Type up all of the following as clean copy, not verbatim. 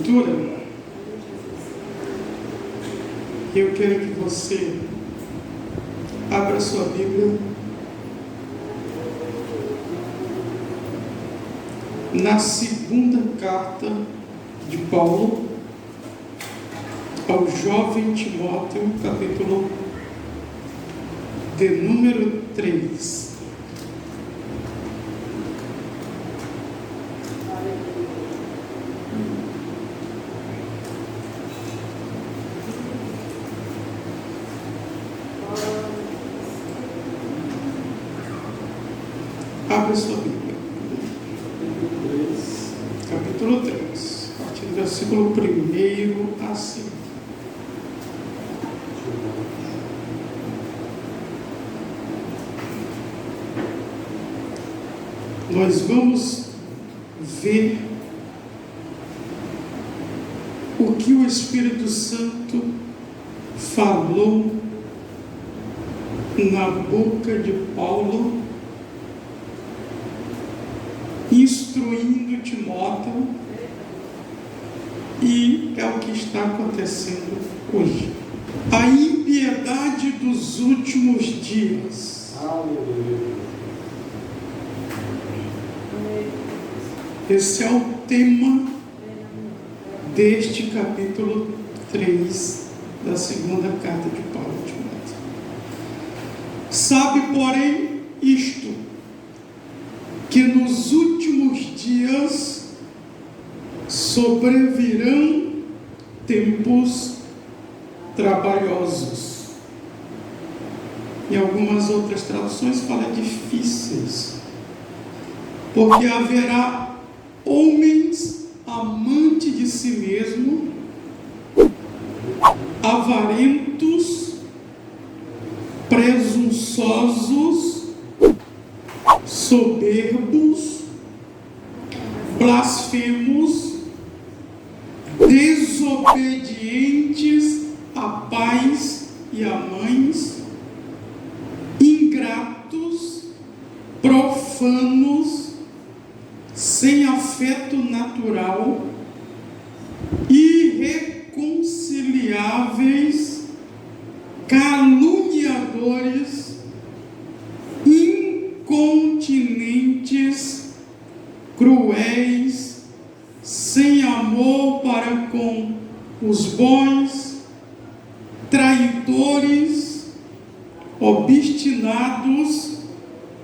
Escritura, eu quero que você abra sua Bíblia na segunda carta de Paulo ao jovem Timóteo, capítulo de número 3. Abra sua Bíblia. Capítulo 3, a partir do versículo 1 a 5. Nós vamos ver o que o Espírito Santo falou na boca de Paulo, instruindo Timóteo, e é o que está acontecendo hoje. A impiedade dos últimos dias. Esse é o tema deste capítulo 3 da segunda carta de Paulo a Timóteo. Sabe, porém, isto, que nos últimos dias sobrevirão tempos trabalhosos. Em algumas outras traduções fala difíceis, porque haverá homens amantes de si mesmo, avarentos, presunçosos, soberbos, blasfemos, desobedientes a pais e a mães, ingratos, profanos, sem afeto natural, irreconciliáveis, caluniadores, incontinentes, cruéis, sem amor para com os bons, traidores, obstinados,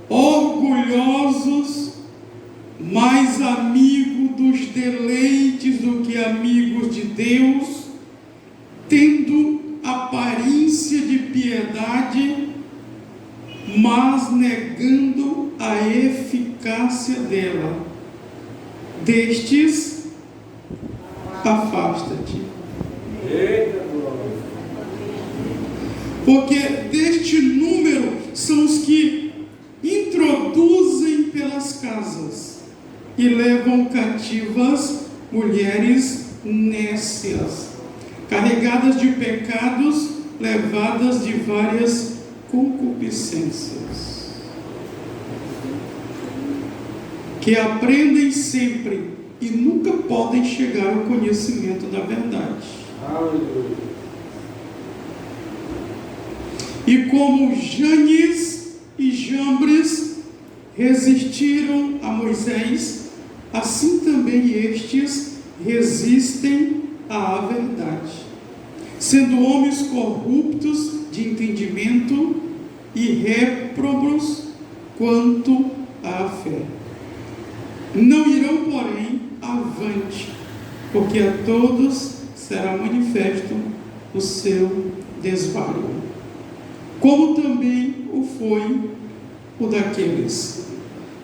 orgulhosos, mais amigo dos deleites do que amigos de Deus, tendo aparência de piedade, mas negando a eficácia dela. Destes, afasta-te. Porque deste número são os que introduzem pelas casas e levam cativas mulheres nécias, carregadas de pecados, levadas de várias concupiscências, que aprendem sempre e nunca podem chegar ao conhecimento da verdade. E como Janes e Jambres resistiram a Moisés, assim também estes resistem à verdade, sendo homens corruptos de entendimento e réprobos quanto à fé. Não irão, porém, avante, porque a todos será manifesto o seu desvario, como também o foi o daqueles.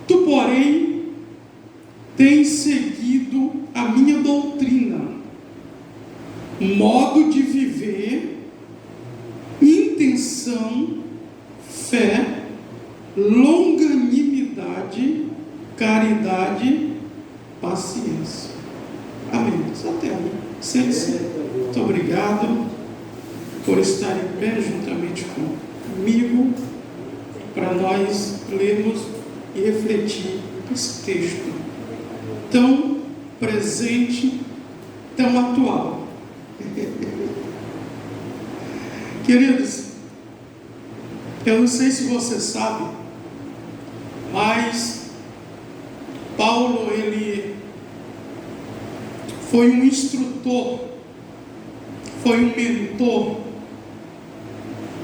Tu, porém, tens seguido a minha doutrina, modo de viver, intenção, fé, longanimidade, caridade, paciência. Amém. Só até aí. Sente-se. Muito obrigado por estar em pé juntamente comigo, para nós lermos e refletir esse texto tão presente tão atual. Queridos, eu não sei se você sabe, mas Paulo, ele foi um instrutor, foi um mentor,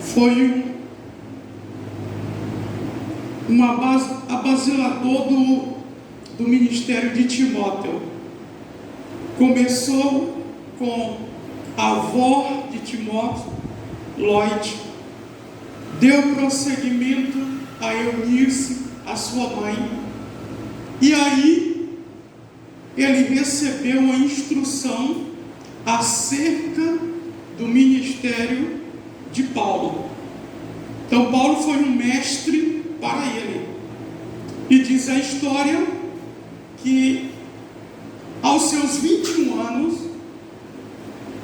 foi um abasilador do ministério de Timóteo. Começou com a avó de Timóteo, Loide, deu prosseguimento a Eunice, a sua mãe, e aí ele recebeu a instrução acerca do ministério de Paulo. Então Paulo foi um mestre para ele, e diz a história que aos seus 21 anos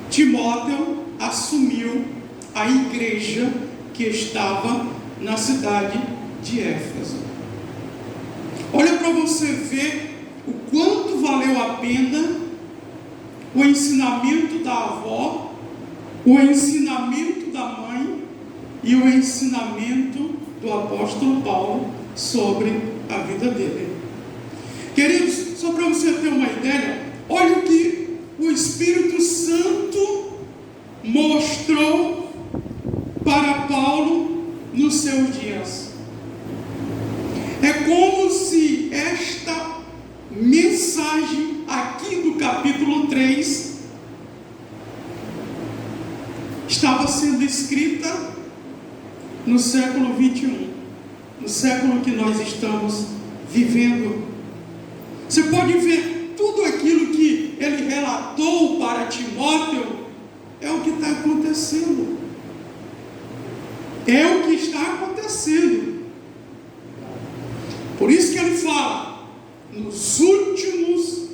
Timóteo assumiu a igreja que estava na cidade de Éfeso. Olha para você ver o quanto valeu a pena o ensinamento da avó, o ensinamento da mãe e o ensinamento do apóstolo Paulo sobre a vida dele. Queridos, só para você ter uma ideia, olha o que o Espírito Santo mostrou para Paulo nos seus dias. É como se esta mensagem aqui do capítulo 3 estava sendo escrita no século 21, no século que nós estamos vivendo. Você pode ver tudo aquilo que ele relatou para Timóteo, é o que está acontecendo. É o que está acontecendo. Por isso que ele fala, nos últimos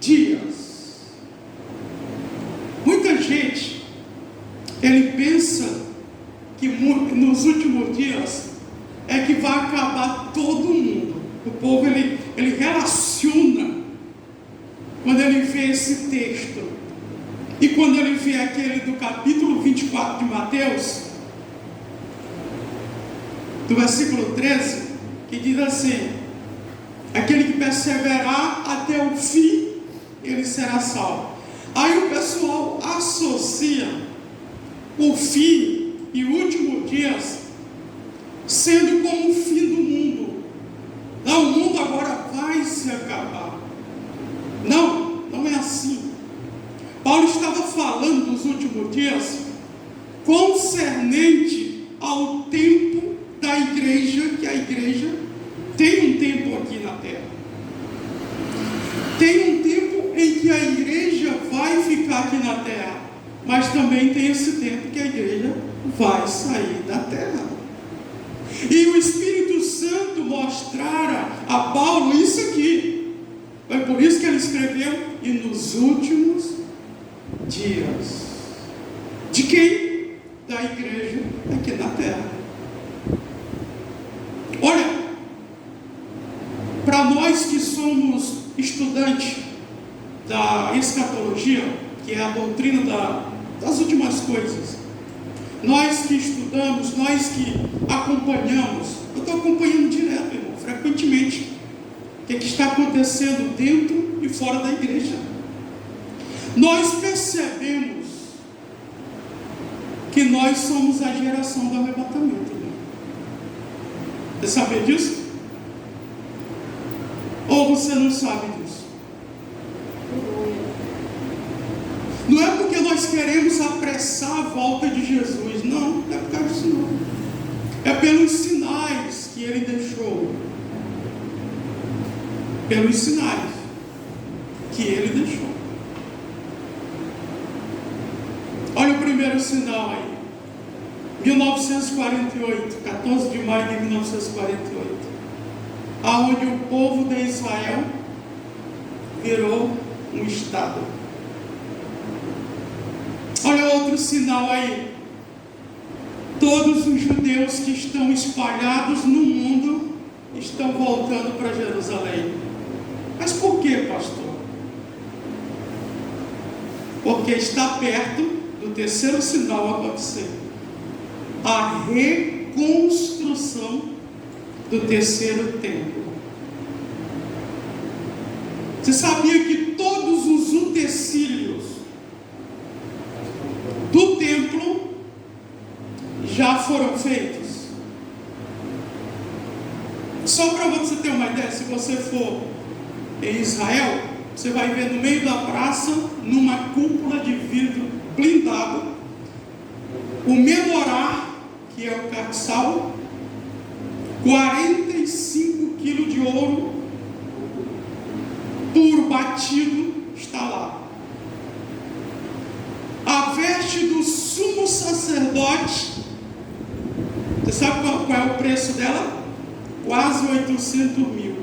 dias. Muita gente, ele pensa que nos últimos dias é que vai acabar todo mundo. O povo, ele relaciona quando ele vê esse texto. E quando ele vê aquele do capítulo 24 de Mateus, do versículo 13, que diz assim: aquele que perseverar até o fim, ele será salvo. Aí o pessoal associa o fim e o último dias sendo como o fim do mundo. Não, o mundo agora vai se acabar. Não, não é assim. Paulo estava falando dos últimos dias concernente ao tempo da igreja, que a igreja tem um tempo aqui na terra. Tem um tempo em que a igreja vai ficar aqui na terra, mas também tem esse tempo que a igreja vai sair da terra. E o Espírito Santo mostrara a Paulo isso aqui. Foi por isso que ele escreveu: e nos últimos dias. De quem? Da igreja aqui na terra. Olha, para nós que somos estudantes da escatologia, que é a doutrina das últimas coisas, nós que estudamos, nós que acompanhamos, eu estou acompanhando direto, irmão, frequentemente, o que está acontecendo dentro e fora da igreja. Nós percebemos que nós somos a geração do arrebatamento, irmão. Você sabia disso? Ou você não sabe disso? Não é porque nós queremos apressar a volta de Jesus, não, não é por causa disso não. É pelos sinais que ele deixou. Pelos sinais que ele deixou. Olha o primeiro sinal aí. 1948, 14 de maio de 1948, aonde o povo de Israel virou um estado. Olha outro sinal aí. Todos os judeus que estão espalhados no mundo estão voltando para Jerusalém. Mas por que, pastor? porque está perto do terceiro sinal acontecer. A reconstrução do terceiro templo. Você sabia que todos os utensílios do templo já foram feitos? Só para você ter uma ideia, se você for em Israel, você vai ver no meio da praça, numa cúpula de vidro blindado, o menorá, que é o caxal, 45 quilos de ouro puro batido está lá. A veste do sumo sacerdote, você sabe qual é o preço dela? Quase 800 mil.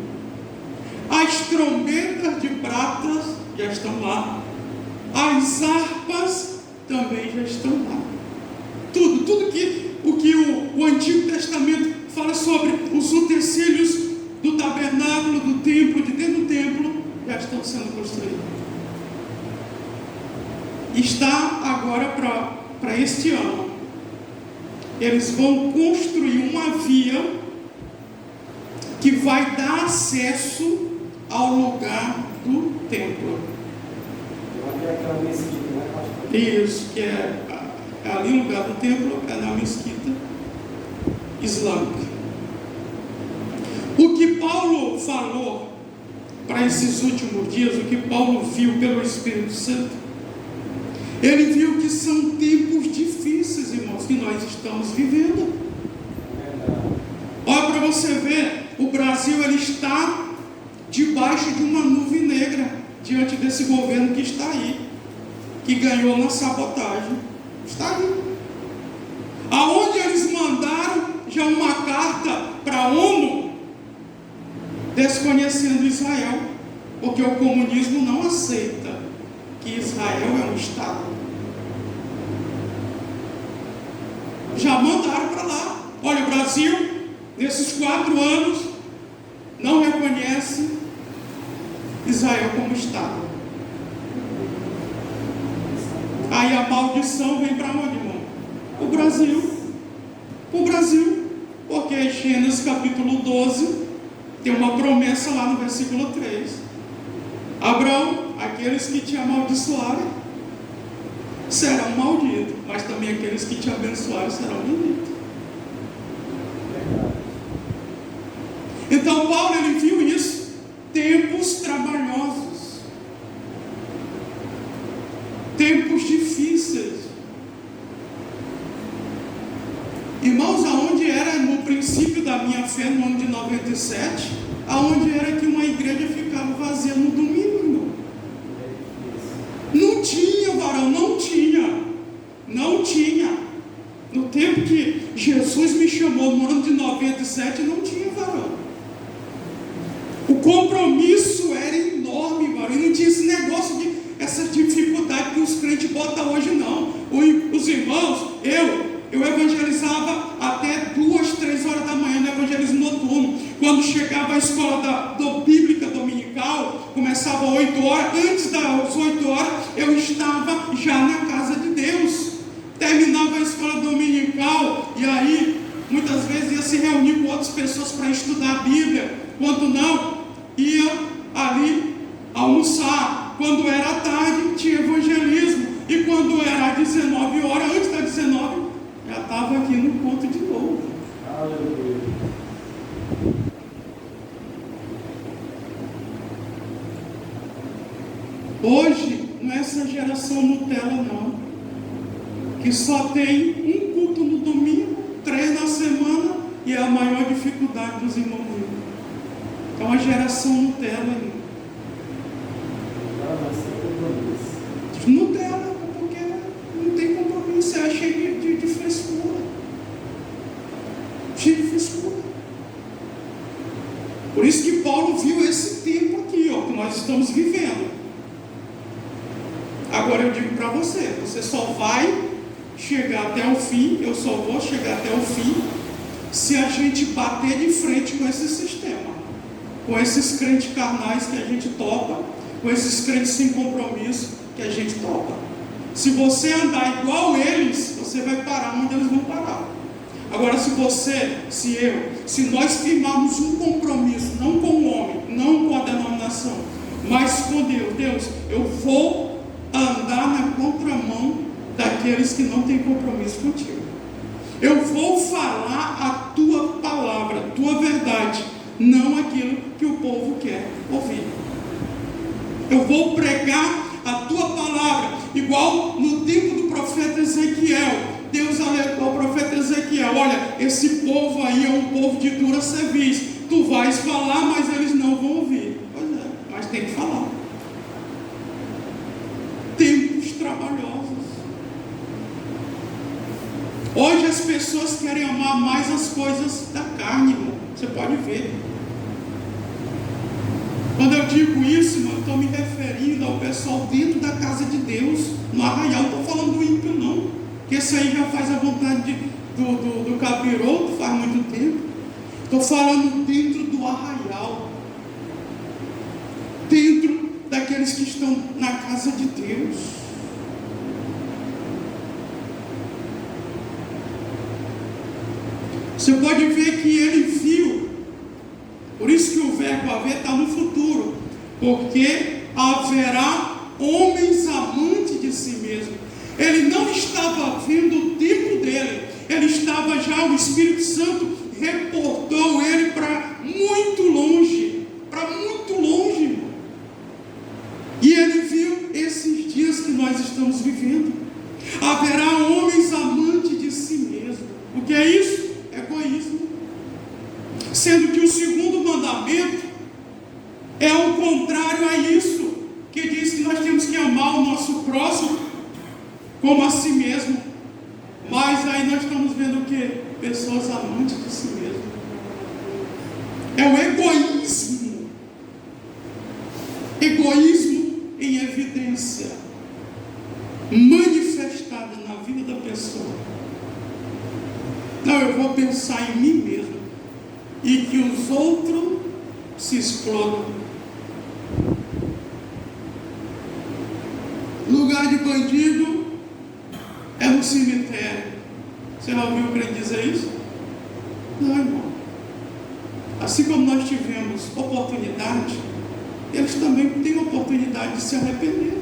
As trombetas de prata já estão lá. As harpas também já estão lá. Tudo que o Antigo Testamento fala sobre os utensílios do tabernáculo, do templo, de dentro do templo, já estão sendo construídos. Está agora para este ano. Eles vão construir uma via que vai dar acesso ao lugar do templo. Isso, que é ali o lugar do templo, é na mesquita islâmica. O que Paulo falou para esses últimos dias, o que Paulo viu pelo Espírito Santo, ele viu que são tempos difíceis, irmãos, que nós estamos vivendo. Olha para você ver, o Brasil ele está debaixo de uma nuvem negra diante desse governo que está aí, que ganhou na sabotagem. Está aí. Aonde eles mandaram já uma carta para a ONU desconhecendo Israel, porque o comunismo não aceita que Israel é um Estado. Já mandaram para lá. Olha, o Brasil, nesses 4 anos, não reconhece Israel como Estado. Aí a maldição vem para onde, irmão? O Brasil. O Brasil. Porque Gênesis capítulo 12 tem uma promessa lá no versículo 3. Abraão, aqueles que te amaldiçoarem serão malditos, mas também aqueles que te abençoarem serão benditos. Então Paulo ele viu isso, tempos trabalhosos, tempos difíceis. Irmãos, aonde era no princípio da minha fé, no ano de 97, aonde era que uma igreja ficava vazia no domingo, irmão? Não tinha, varão, não tinha. No tempo que Jesus me chamou, no ano de 97, não tinha, varão. O compromisso era enorme, varão, e não tinha esse negócio de, essa dificuldade que os crentes botam hoje, não. Os irmãos, eu evangelizava até 2, 3 horas da manhã no evangelismo noturno. Quando chegava a escola bíblica dominical, começava às 8 horas, antes das 8 horas, eu estava já na casa de Deus. Terminava a escola dominical, e aí, muitas vezes ia se reunir com outras pessoas para estudar a Bíblia. Quando não, ia ali almoçar. Quando era tarde, tinha evangelismo. E quando era 19 horas, antes das 19, já estava aqui no ponto de novo. Aleluia. Hoje, não é essa geração Nutella, não, que só tem um culto no domingo, 3 na semana, e é a maior dificuldade dos irmãos. Então a geração Nutella, irmão. Nutella, porque não tem compromisso, é cheio de frescura. Cheio de frescura. Por isso que Paulo viu esse tempo aqui, ó, que nós estamos vivendo. Agora eu digo para você, você só vai chegar até o fim, eu só vou chegar até o fim, se a gente bater de frente com esse sistema, com esses crentes carnais que a gente topa, com esses crentes sem compromisso, que a gente topa. Se você andar igual eles, você vai parar onde eles vão parar. Agora, se nós firmarmos um compromisso, não com o homem, não com a denominação, mas com Deus, Deus, eu vou andar na contramão daqueles que não têm compromisso contigo. Eu vou falar a tua palavra, a tua verdade, não aquilo que o povo quer ouvir. Eu vou pregar a tua palavra, igual no tempo do profeta Ezequiel. Deus alertou ao profeta Ezequiel: olha, esse povo aí é um povo de dura cerviz. Tu vais falar, mas eles não vão ouvir. Pois é, mas tem que falar. Tempos trabalhosos. Hoje as pessoas querem amar mais as coisas da carne, irmão. Você pode ver. Quando eu digo isso, irmão, eu estou me referindo ao pessoal dentro da casa de Deus, no arraial. Não estou falando do ímpio, não. Que esse aí já faz a vontade do capiroto faz muito tempo. Estou falando dentro do arraial. Dentro daqueles que estão na casa de Deus. Você pode ver que ele viu. Por isso que o verbo haver está no futuro. Porque haverá homens amantes de si mesmo. Ele não estava vendo o tempo dele. Ele estava já, o Espírito Santo reportou ele para muito longe. Para muito longe. E ele viu esses dias que nós estamos vivendo. Haverá homens amantes de si mesmo. O que é isso? Egoísmo. Sendo que o segundo mandamento é o contrário a isso, que diz que nós temos que amar o nosso próximo como a si mesmo. Mas aí nós estamos vendo o que? Pessoas amantes de si mesmo. É o egoísmo. Egoísmo em evidência, manifestado na vida da pessoa. Não, eu vou pensar em mim mesmo e que os outros se explodam. Lugar de bandido é no cemitério. Você já ouviu o crente dizer isso? Não, irmão. Assim como nós tivemos oportunidade, eles também têm oportunidade de se arrepender.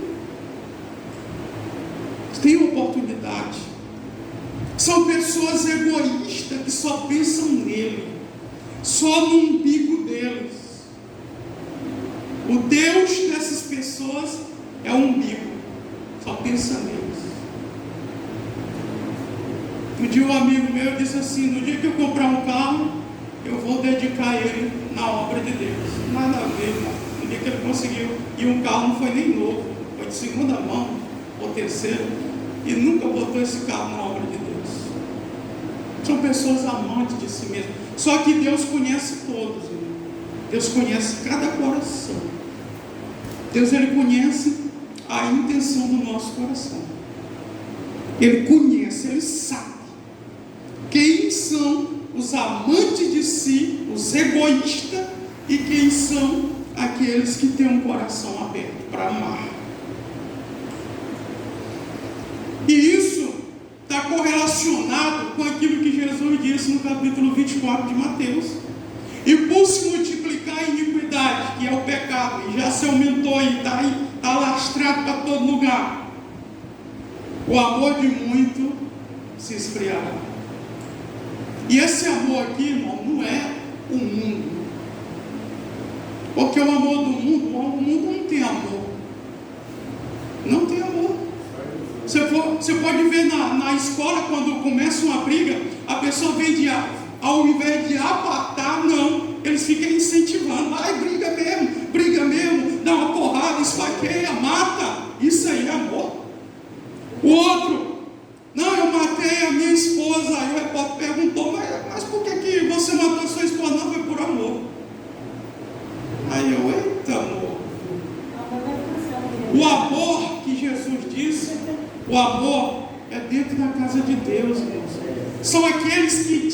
Têm oportunidade. São pessoas egoístas que só pensam nele, só no umbigo deles. O Deus dessas pessoas é o umbigo, só pensa neles. Um dia um amigo meu disse assim: no dia que eu comprar um carro, eu vou dedicar ele na obra de Deus. Nada a ver, irmão. No dia que ele conseguiu, e um carro não foi nem novo, foi de segunda mão ou terceira, e nunca botou esse carro na obra de Deus. São pessoas amantes de si mesmas. Só que Deus conhece todos, irmão. Deus conhece cada coração. Deus, ele conhece a intenção do nosso coração. Ele conhece, ele sabe quem são os amantes de si, os egoístas, e quem são aqueles que têm um coração aberto para amar. E isso está correlacionado com aquilo que Jesus disse no capítulo 24 de Mateus. E por se multiplicar a iniquidade, que é o pecado, e já se aumentou e está alastrado para todo lugar, o amor de muito se esfriará. E esse amor aqui, irmão, não é o mundo. Porque o amor do mundo, o mundo não tem amor. Não tem amor. Você pode ver na escola, quando começa uma briga, a pessoa vem ao invés de apatar, não, eles ficam incentivando. Ai, briga mesmo, dá uma porrada, esfaqueia, mata. Isso aí é amor. O outro: não, eu matei a minha esposa. Aí o repórter perguntou: mas por que você matou a sua esposa? Não, foi por amor. Aí eu: eita, amor. O amor que Jesus disse, o amor é dentro da casa de Deus, irmãos. São aqueles que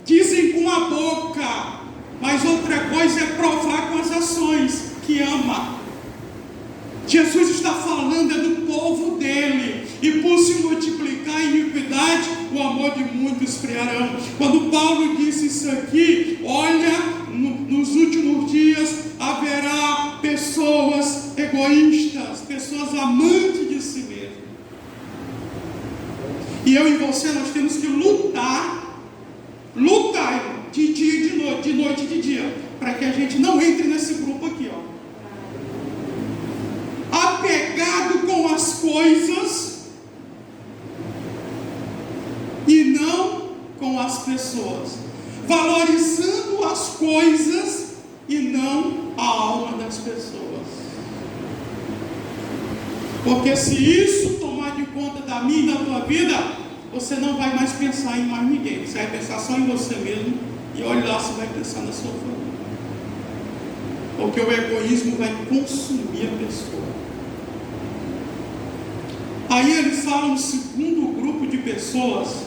dizem com a boca, mas outra coisa é provar com as ações que ama. Jesus está falando do povo dele. E por se multiplicar a iniquidade, o amor de muitos esfriarão. Quando Paulo disse isso aqui, olha, nos últimos dias haverá pessoas egoístas, pessoas amantes de si mesmo. E eu e você, nós temos que lutar de dia e de noite, de noite e de dia, para que a gente não entre nesse grupo aqui, apegado com as coisas e não com as pessoas, valorizando as coisas e não a alma das pessoas. Porque se isso tomar de conta da minha e da tua vida, você não vai mais pensar em mais ninguém. Você vai pensar só em você mesmo. E olha lá, você vai pensar na sua família. Porque o egoísmo vai consumir a pessoa. Aí ele fala no segundo grupo de pessoas.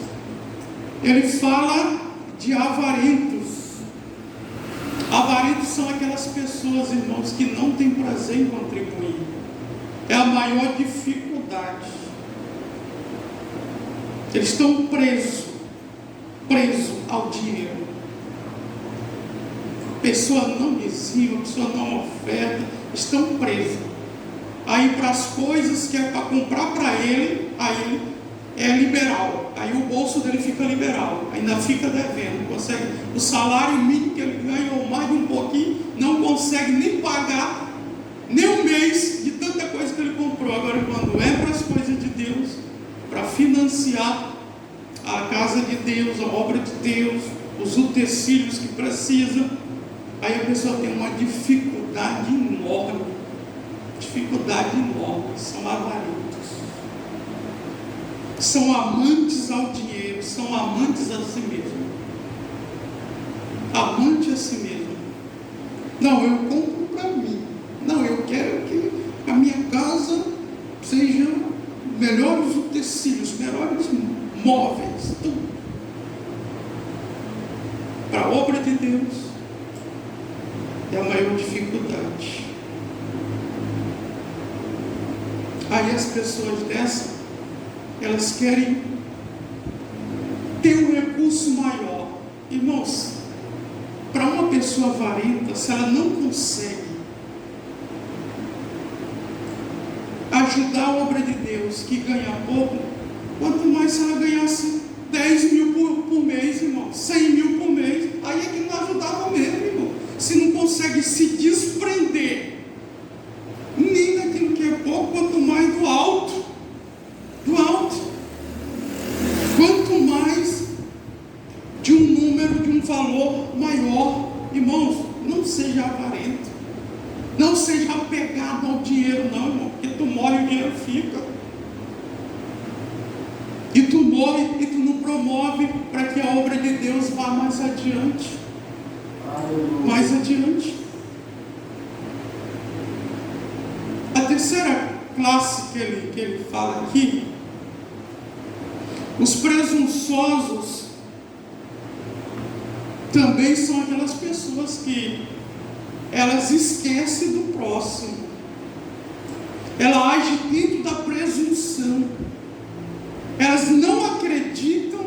Ele fala de avarentos. Avarentos são aquelas pessoas, irmãos, que não têm prazer em contribuir. É a maior dificuldade. Eles estão presos ao dinheiro. A pessoa não dizima, a pessoa não oferta, estão presos. Aí para as coisas que é para comprar para ele, aí é liberal. Aí o bolso dele fica liberal, ainda fica devendo. Consegue, o salário mínimo que ele ganha, ou mais de um pouquinho, não consegue nem pagar nem um mês de tanta coisa que ele comprou. Agora, quando é para as coisas de Deus, para financiar a casa de Deus, a obra de Deus, os utensílios que precisa, aí a pessoa tem uma dificuldade enorme. São avarentos, são amantes ao dinheiro, são amantes a si mesmo. Amante a si mesmo. Não, eu compro para mim. Não, eu quero que a minha casa seja melhores utensílios, melhores móveis, tudo. Para a obra de Deus é a maior dificuldade. Aí as pessoas dessas, elas querem ter um recurso maior. Irmãos, para uma pessoa avarenta, se ela não consegue ajudar a obra de Deus, que ganha pouco, quanto mais se ela ganhasse 10 mil por mês, irmão, 100 mil por mês, aí é que não ajudava mesmo, irmão. Se não consegue se desprender nem daquilo que é pouco, quanto mais do alto. Quanto mais de um número, de um valor maior. Irmãos, não seja avarento. Não seja apegado ao dinheiro, não, irmão, porque tu morre e o dinheiro fica. E tu morre e tu não promove para que a obra de Deus vá mais adiante. Mais adiante. A terceira classe que ele fala aqui, os presunçosos, também são aquelas pessoas que elas esquecem do próximo. Ela age dentro da presunção. Elas não acreditam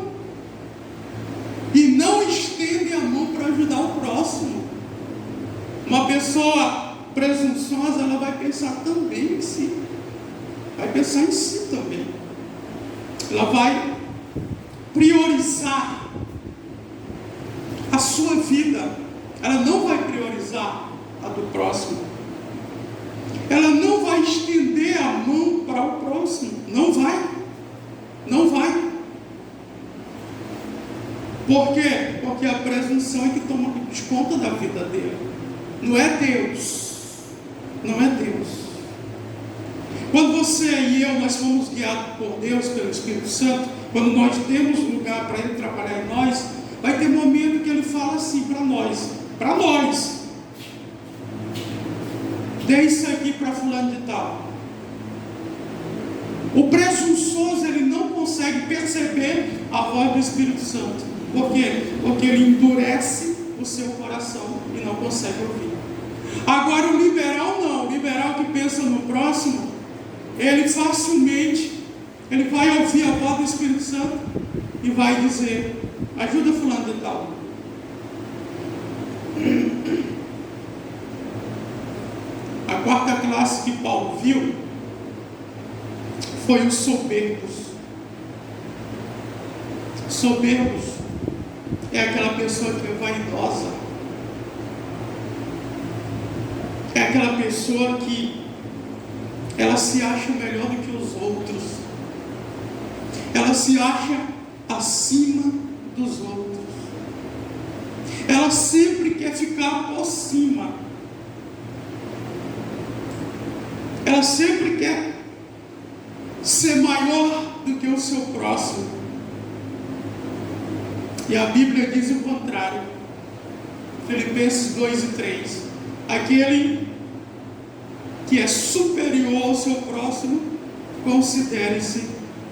e não estendem a mão para ajudar o próximo. Uma pessoa presunçosa, ela vai pensar também em si. Vai pensar em si também. Ela vai priorizar a sua vida. Ela não vai priorizar a do próximo. Ela não vai estender a mão para o próximo. Não vai. Por quê? Porque a presunção é que toma conta da vida dele. Não é Deus. Quando você e eu, nós fomos guiados por Deus, pelo Espírito Santo, quando nós temos lugar para Ele trabalhar em nós, vai ter momento que Ele fala assim para nós, dê isso aqui para fulano de tal. O presunçoso, ele não consegue perceber a voz do Espírito Santo. Por quê? Porque ele endurece o seu coração e não consegue ouvir. Agora o liberal não. liberal que pensa no próximo, ele facilmente, ele vai ouvir a voz do Espírito Santo e vai dizer: ajuda fulano de tal. A quarta classe que Paulo viu foi os soberbos. Soberbos é aquela pessoa que é vaidosa, é aquela pessoa que ela se acha melhor do que os outros, ela se acha acima dos outros, ela sempre quer ficar por cima, ela sempre quer ser maior do que o seu próximo. E a Bíblia diz o contrário. Filipenses 2 e 3. Aquele que é superior ao seu próximo, considere-se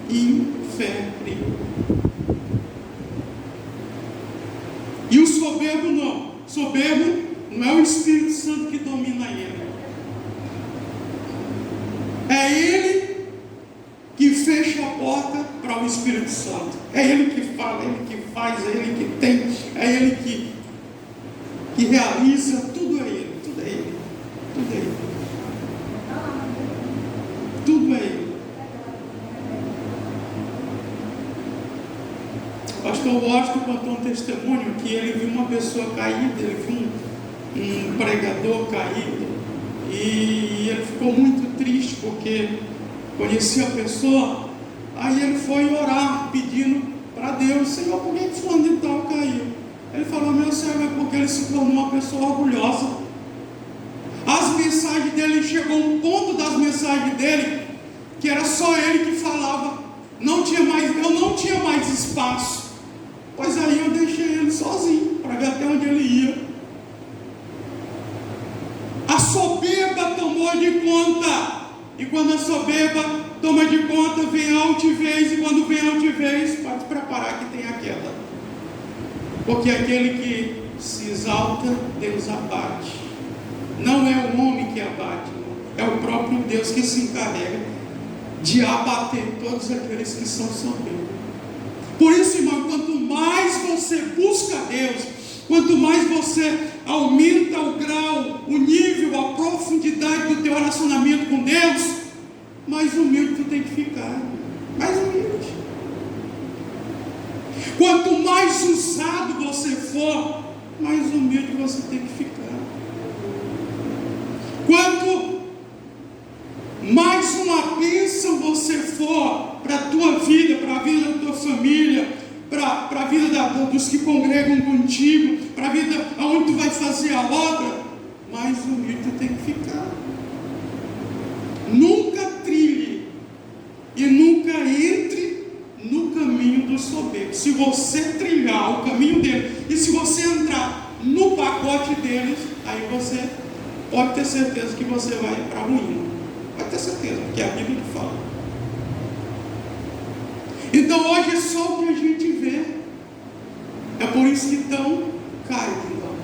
inferior. E o soberbo não. Soberbo não é o Espírito Santo que domina ele. É ele que fecha a porta para o Espírito Santo. É ele que fala, é ele que faz, é ele que tem, é ele que realiza. Tudo é ele, tudo é ele, tudo é ele. Tudo é ele. O pastor Washington contou um testemunho que ele viu uma pessoa caída, ele viu um pregador caído, e ele ficou muito triste porque conhecia a pessoa. Aí ele foi orar pedindo para Deus: Senhor, por que fulano de tal caiu? Ele falou: meu Senhor, é porque ele se tornou uma pessoa orgulhosa. As mensagens dele, chegou um ponto das mensagens dele que era só ele que falava, não tinha mais, eu não tinha mais espaço. Pois aí eu deixei ele sozinho para ver até onde ele ia. A soberba tomou de conta, e quando a soberba toma de conta, vem a altivez, e quando vem a altivez, pode preparar que tem a queda, porque aquele que se exalta, Deus abate. Não é o homem que abate, é o próprio Deus que se encarrega de abater todos aqueles que são soberbos. Por isso, irmão, quanto mais você busca Deus, quanto mais você aumenta o grau, o nível, a profundidade do teu relacionamento com Deus, mais humilde tu tem que ficar, mais humilde. Quanto mais usado você for, mais humilde você tem que ficar. Quanto mais uma bênção você for para a tua vida, para a vida da tua família, para a vida dos que congregam contigo, para a vida onde tu vai fazer a obra, mais humilde tu tem que ficar. Nunca trilhe e nunca entre no caminho do soberbo. Se você trilhar o caminho dele, e se você entrar no pacote deles, aí você pode ter certeza que você vai para a ruína. Pode ter certeza, porque é a Bíblia que fala. Então hoje é só o que a gente vê. É por isso que estão caindo.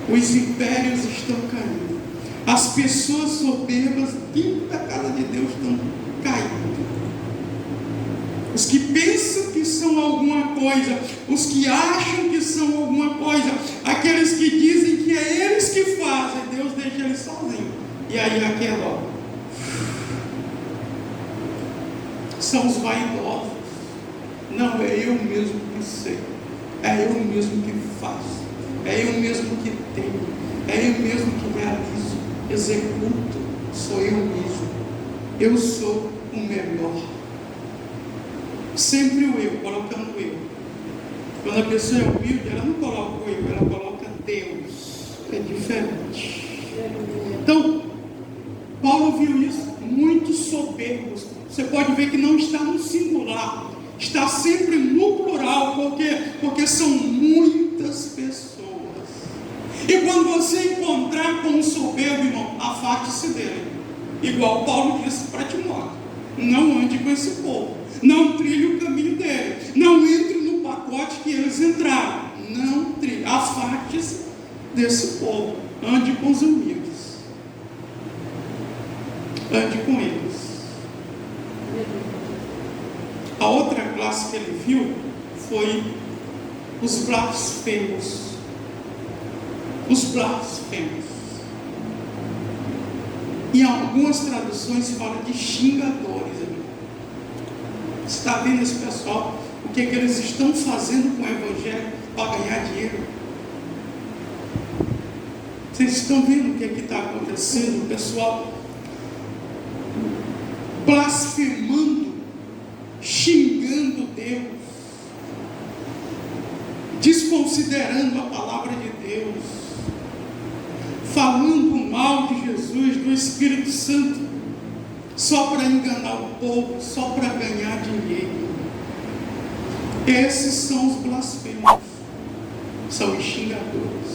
Os impérios estão caindo. As pessoas soberbas dentro da casa de Deus estão caindo. Os que pensam que são alguma coisa, os que acham que são alguma coisa, aqueles que dizem que é eles que fazem, Deus deixa eles sozinhos. E aí aquela, ó, são os vaidosos. Não, é eu mesmo que sei, é eu mesmo que faço, é eu mesmo que tenho, é eu mesmo que realizo, executo, sou eu mesmo, eu sou o melhor. Sempre o eu, colocando o eu. Quando a pessoa é humilde, ela não coloca o eu, ela coloca Deus. É diferente. Então, Paulo viu isso, muitos soberbos. Você pode ver que não está no singular, está sempre no plural, porque são muitas pessoas. E quando você encontrar com um soberbo, irmão, afaste-se dele. Igual Paulo disse para Timóteo: não ande com esse povo, não trilhe o caminho dele, não entre no pacote que eles entraram, não trilhe, afaste-se desse povo, ande com os humildes. ande com eles. A outra classe que ele viu foi os blasfemos. Os blasfemos. Em algumas traduções fala de xingadores. Você está vendo esse pessoal? O que eles estão fazendo com o evangelho para ganhar dinheiro? Vocês estão vendo o que está acontecendo? O pessoal blasfemando, xingando Deus, desconsiderando a palavra de Deus, falando mal de Jesus, do Espírito Santo, só para enganar o povo, só para ganhar dinheiro. Esses são os blasfemos, são os xingadores,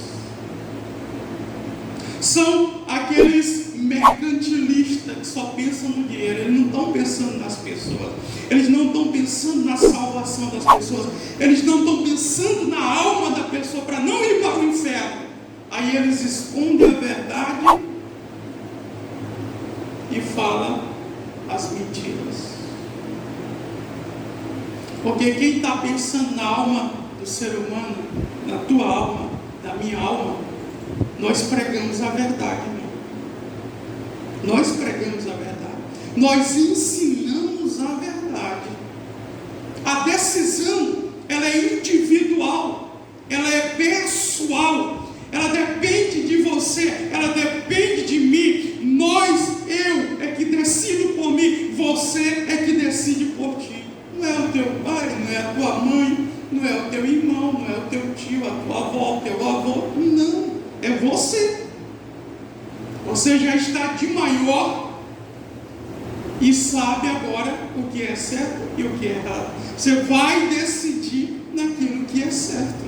são aqueles mercantilistas que só pensam no dinheiro. Eles não estão pensando nas pessoas, eles não estão pensando na salvação das pessoas, eles não estão pensando na alma da pessoa para não ir para o inferno. Aí eles escondem a verdade e falam as mentiras. Porque quem está pensando na alma do ser humano, na tua alma, na minha alma, nós pregamos a verdade, irmão. Nós pregamos a verdade. Nós ensinamos a verdade. A decisão, ela é individual, ela é pessoal, ela depende de você, ela depende de mim. Eu é que decido por mim, você é que decide por ti. Não é o teu pai, não é a tua mãe, não é o teu irmão, não é o teu tio, a tua avó, o teu avô. Não, é você. Você já está de maior e sabe agora o que é certo e o que é errado. Você vai decidir naquilo que é certo.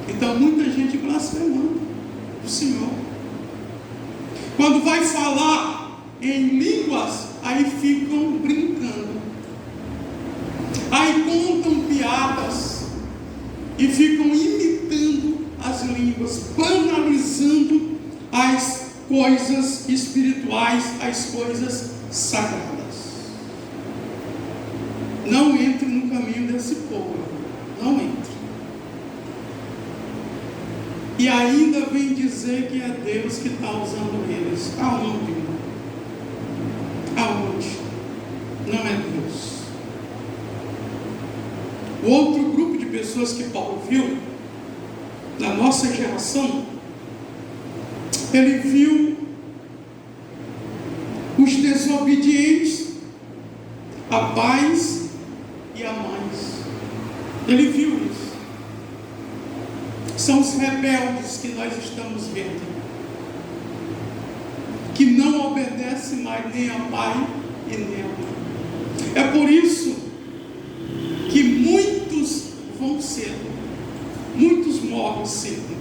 Então muita gente blasfemando o Senhor. Quando vai falar em línguas, aí ficam brincando. Aí contam piadas e ficam imitando as línguas, banalizando as coisas espirituais, as coisas sagradas. Não entre no caminho desse povo. Não entre. E ainda vem dizer que é Deus que está usando eles. Aonde? Aonde? Não é Deus. O outro grupo de pessoas que Paulo viu, na nossa geração, ele viu os desobedientes a pais e a mães. Ele viu isso. São os rebeldes que nós estamos vendo, que não obedecem mais nem a pai e nem a mãe. É por isso que muitos vão cedo, muitos morrem cedo.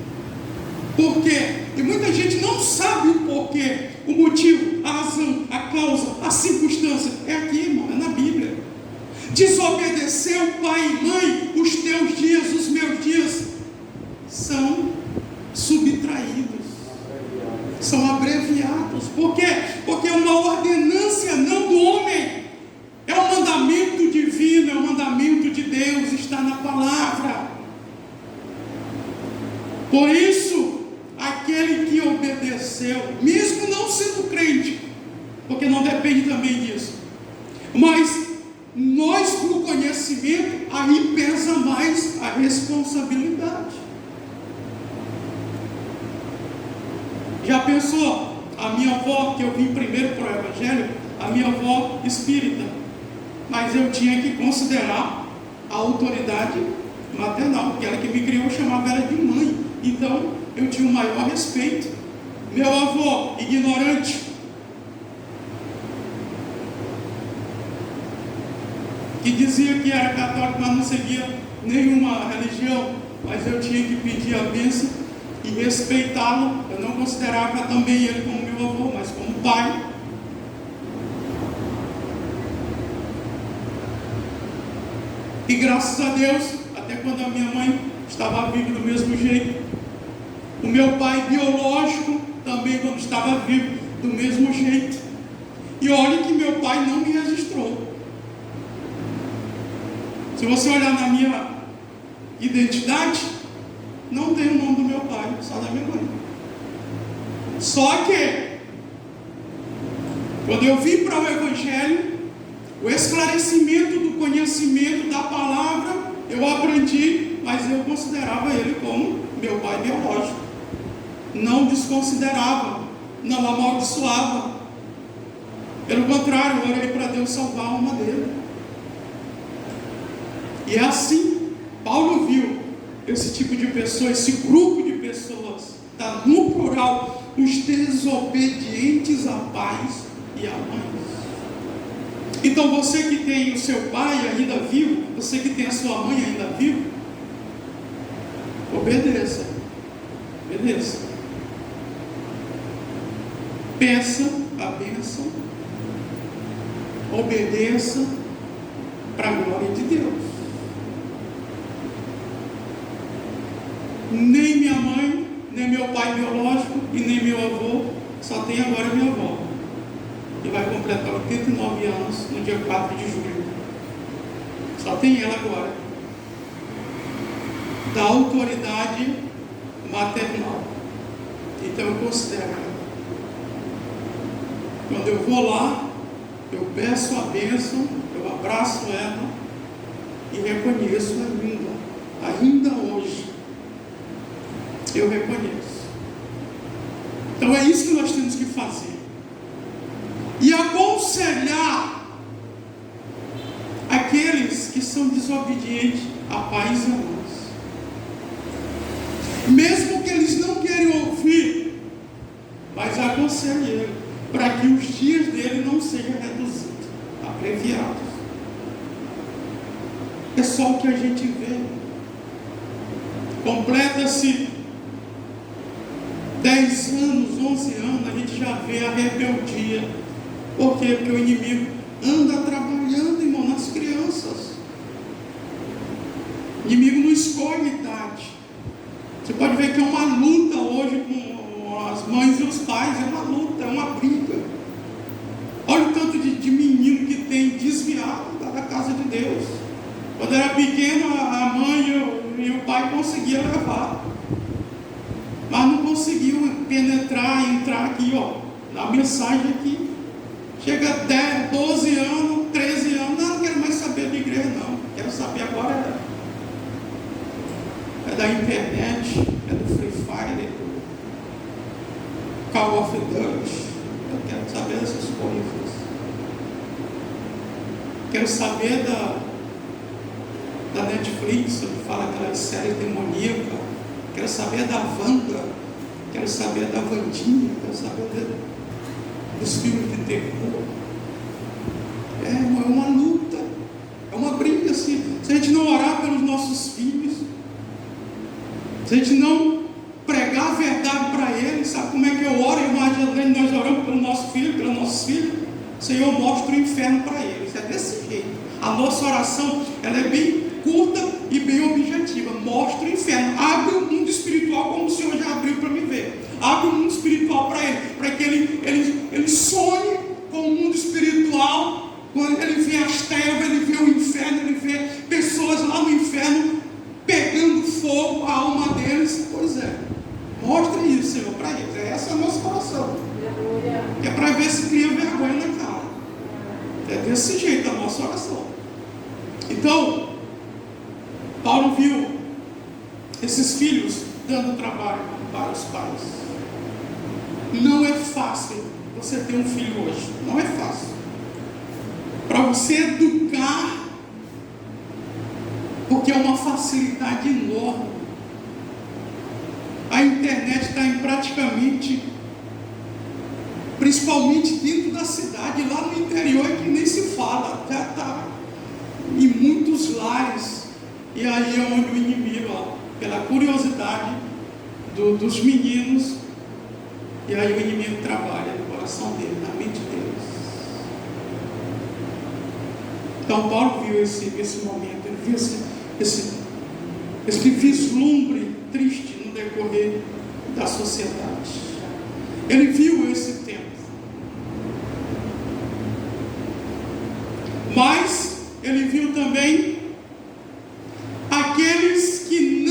Por quê? E muita gente não sabe o porquê, o motivo, a razão, a causa, a circunstância. É aqui, irmão, é na Bíblia. Desobedeceu pai e mãe, os teus dias, os meus dias são subtraídos, são abreviados. Por quê? Porque é uma ordenância não do homem, é um mandamento divino, é um mandamento de Deus, está na palavra. Por isso, aquele que obedeceu, mesmo não sendo crente, porque não depende também disso, mas nós com o conhecimento, aí pesa mais a responsabilidade. Já pensou? A minha avó, que eu vim primeiro para o Evangelho, a minha avó espírita, mas eu tinha que considerar a autoridade maternal, porque ela que me criou, eu chamava ela de mãe, então eu tinha o maior respeito. Meu avô, ignorante, que dizia que era católico, mas não seguia nenhuma religião, mas eu tinha que pedir a bênção e respeitá-lo. Eu não considerava também ele como meu avô, mas como pai. E graças a Deus, até quando a minha mãe estava viva do mesmo jeito, o meu pai biológico também, quando estava vivo, do mesmo jeito. E olhe que meu pai não me registrou. Se você olhar na minha identidade, não tem o nome do meu pai, só da minha mãe. Só que, quando eu vim para o Evangelho, o esclarecimento do conhecimento da palavra, eu aprendi, mas eu considerava ele como meu pai biológico. Não desconsiderava, não amaldiçoava. Pelo contrário, eu orei para Deus salvar a alma dele. E é assim, Paulo viu esse tipo de pessoa, esse grupo de pessoas, está no plural, os desobedientes a pais e a mães. Então você que tem o seu pai ainda vivo, você que tem a sua mãe ainda vivo, obedeça. Obedeça. Peça a bênção. Obedeça para a glória de Deus. Nem minha mãe, nem meu pai biológico e nem meu avô, só tem agora minha avó, que vai completar 89 anos no dia 4 de julho. Só tem ela agora, da autoridade maternal. Então eu considero ela. Quando eu vou lá, eu peço a bênção, eu abraço ela e reconheço ainda hoje, eu reconheço. Então é isso que nós temos que fazer. E aconselhar aqueles que são desobedientes a pais e a mães. Mesmo que eles não querem ouvir, mas aconselhe ele, para que os dias dele não sejam reduzidos, abreviados. É só o que a gente vê. Completa-se 10 anos, 11 anos, a gente já vê a rebeldia. Por quê? Porque o inimigo anda trabalhando, irmão, nas crianças. O inimigo não escolhe idade. Você pode ver que é uma luta hoje com as mães e os pais, é uma luta, é uma briga. Olha o tanto de menino que tem desviado da casa de Deus. Quando era pequeno, a mãe e o pai conseguiam levar, mas não conseguiu penetrar, entrar aqui, ó, na mensagem aqui. Chega 10, 12 anos, 13 anos, não quero mais saber de igreja, não. Quero saber agora é da internet, é do Free Fire, do Call of Duty. Eu quero saber dessas coisas. Quero saber da Netflix, que fala aquelas séries demoníacas. Quero saber da Wanda. Quero saber da Wandinha. Quero saber dos filmes de terror. É uma luta. É uma briga assim. Se a gente não orar pelos nossos filhos, se a gente não pregar a verdade para eles, sabe como é que eu oro? Nós oramos pelo nosso filho, pelos nossos filhos. Senhor, mostra o inferno para eles. É desse jeito. A nossa oração, ela é bem curta e bem objetiva. Mostra o inferno. Abre o mundo espiritual como o Senhor já abriu para me ver. Abre o mundo espiritual para ele, para que ele sonhe com o mundo espiritual. Quando ele vê as trevas, ele vê o inferno, ele vê pessoas lá no inferno pegando fogo, a alma deles. Pois é, mostra isso, Senhor, para eles. Essa é a nossa oração. É para ver se cria vergonha na cara. É desse jeito a nossa oração. Então, Paulo viu esses filhos dando trabalho para os pais. Não é fácil você ter um filho hoje. Não é fácil. Para você educar, porque é uma facilidade enorme. A internet está em praticamente, principalmente dentro da cidade, lá no interior é que nem se fala, já está em muitos lares. E aí é onde o inimigo, ó, pela curiosidade dos meninos, e aí o inimigo trabalha no coração dele, na mente deles. Então Paulo viu esse momento, ele viu esse vislumbre triste no decorrer da sociedade. Ele viu esse tempo. Mas ele viu também aqueles que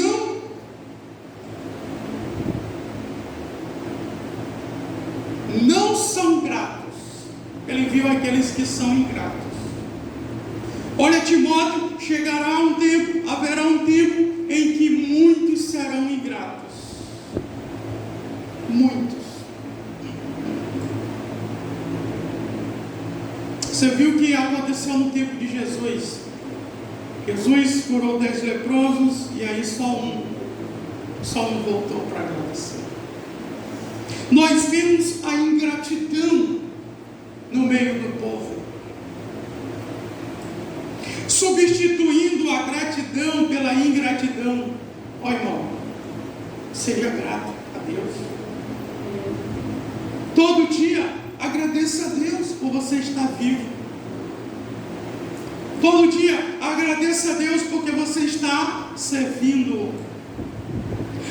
não são gratos. Ele viu aqueles que são ingratos. Olha, Timóteo, haverá um tempo em que muitos serão ingratos. Muitos. Você viu o que aconteceu no tempo de Jesus? Jesus curou 10 leprosos e aí só um voltou para agradecer. Nós vemos a ingratidão no meio do povo, substituindo a gratidão pela ingratidão. Ó, irmão, seja grato a Deus. Todo dia agradeça a Deus por você estar vivo. Todo dia agradeça a Deus porque você está servindo.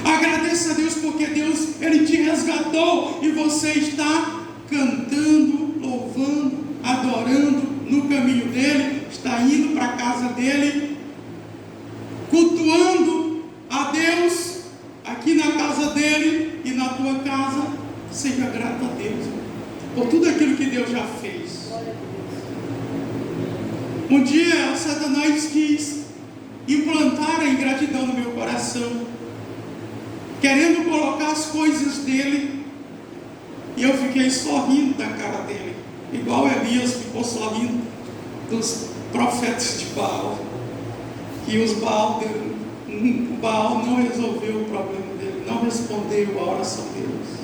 Agradeça a Deus porque Deus, Ele te resgatou e você está cantando, louvando, adorando no caminho dEle, está indo para a casa dEle, cultuando a Deus aqui na casa dEle e na tua casa. Seja grato a Deus por tudo aquilo que Deus já fez. Um dia Satanás quis implantar a ingratidão no meu coração, querendo colocar as coisas dele, e eu fiquei sorrindo da cara dele, igual Elias ficou sorrindo dos profetas de Baal, que o Baal não resolveu o problema dele, não respondeu a oração deles.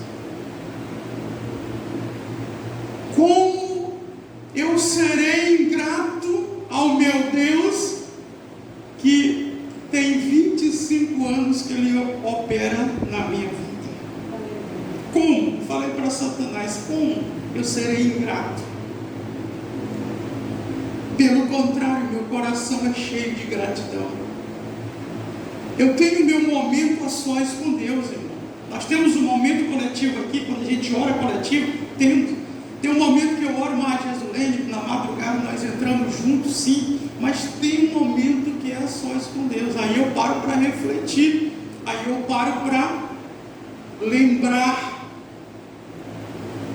Como eu serei ingrato ao meu Deus, que tem 25 anos que Ele opera na minha vida? Como? Falei para Satanás, como eu serei ingrato? Pelo contrário, meu coração é cheio de gratidão. Eu tenho meu momento a sós com Deus, irmão. Nós temos um momento coletivo aqui, quando a gente ora coletivo, tem um momento que eu oro mais de Azulene, na madrugada nós entramos juntos, sim, mas tem um momento que é a sós com Deus. Aí eu paro para refletir, aí eu paro para lembrar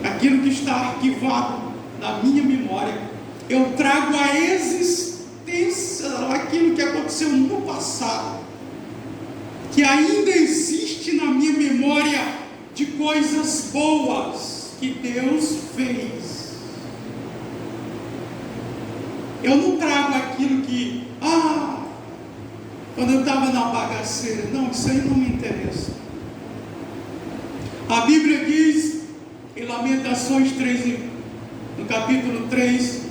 aquilo que está arquivado na minha memória. Eu trago a existência daquilo que aconteceu no passado, que ainda existe na minha memória, de coisas boas que Deus fez. Eu não trago aquilo que, quando eu estava na bagaceira. Não, isso aí não me interessa. A Bíblia diz em Lamentações 3, no capítulo 3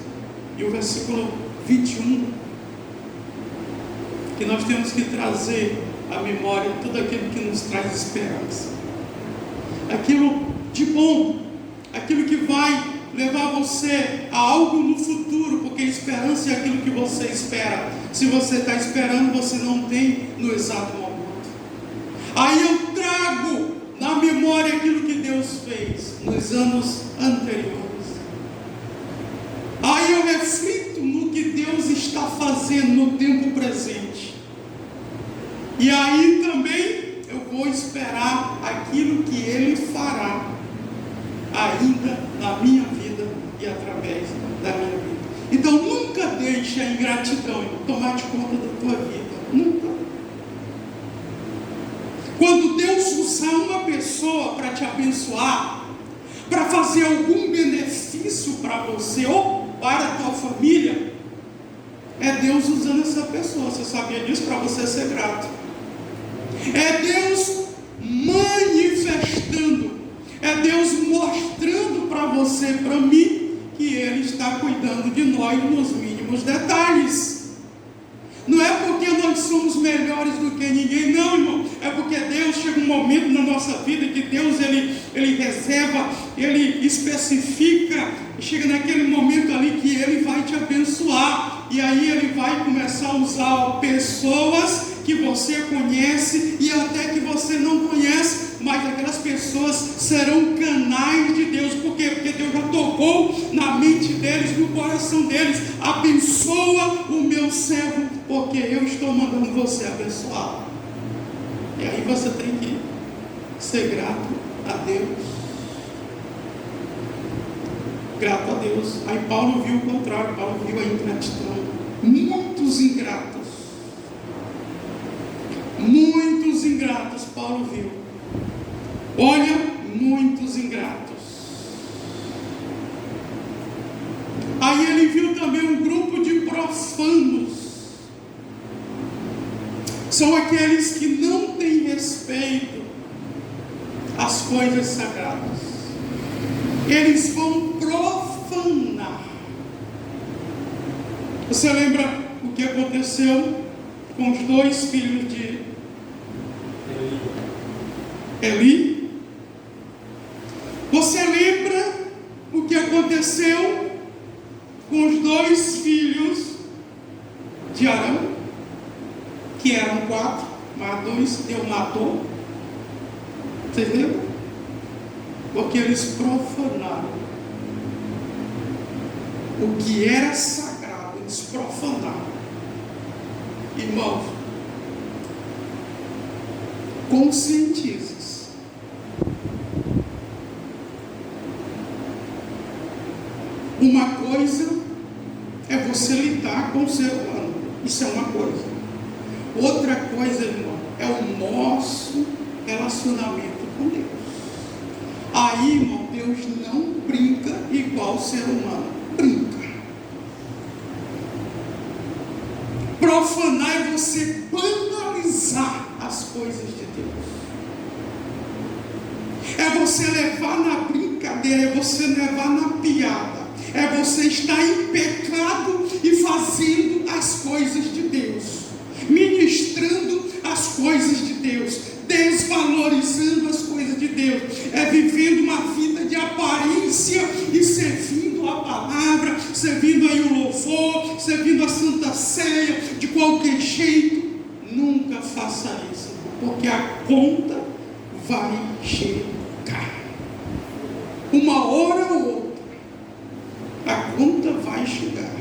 e o versículo 21, que nós temos que trazer à memória tudo aquilo que nos traz esperança, aquilo de bom, aquilo que vai levar você a algo no futuro, porque esperança é aquilo que você espera. Se você está esperando, você não tem no exato momento. Aí eu trago na memória aquilo que Deus fez nos anos anteriores. Aí eu reflito no que Deus está fazendo no tempo presente. E aí também eu vou esperar aquilo que Ele fará ainda na minha vida e através da minha vida. Então nunca deixe a ingratidão tomar de conta da tua vida. Nunca. Quando Deus usar uma pessoa para te abençoar, para fazer algum benefício para você ou para a tua família, é Deus usando essa pessoa. Você sabia disso? Para você ser grato. É Deus manifestando, é Deus mostrando para você, para mim, que Ele está cuidando de nós nos mínimos detalhes. Não é porque nós somos melhores do que ninguém, não, irmão. É porque Deus, chega um momento na nossa vida que Deus, Ele reserva, Ele especifica, chega naquele momento ali que Ele vai te abençoar. E aí Ele vai começar a usar pessoas que você conhece e até que você não conhece, mas aquelas pessoas serão canais de Deus. Por quê? Porque Deus já tocou na mente deles, no coração deles: abençoa o meu servo, porque eu estou mandando você abençoar. E aí você tem que ser grato a Deus. Grato a Deus. Aí Paulo viu o contrário, Paulo viu a ingratidão. Muitos ingratos Paulo viu. Olha, muitos ingratos. Aí ele viu também um grupo de profanos. São aqueles que não têm respeito às coisas sagradas. Eles vão profanar. Você lembra o que aconteceu com os 2 filhos de Eli? Você lembra o que aconteceu com os 2 filhos de Arão? Que eram 4, mas 2 Deus matou. Vocês lembram? Porque eles profanaram o que era sagrado. Eles profanaram. Irmãos, conscientize-se. Uma coisa é você lidar com o ser humano. Isso é uma coisa. Outra coisa, irmão, é o nosso relacionamento com Deus. Aí, irmão, Deus não brinca igual o ser humano brinca. Profanar é você banalizar as coisas de Deus. É você levar na brincadeira, é você levar na piada. É você estar em pecado e fazendo as coisas de Deus, ministrando as coisas de Deus, desvalorizando as coisas de Deus. É vivendo uma vida de aparência e servindo a palavra, servindo aí o louvor, servindo a Santa Ceia de qualquer jeito. Nunca faça isso, porque a conta vai chegar. Uma hora ou outra, a conta vai chegar.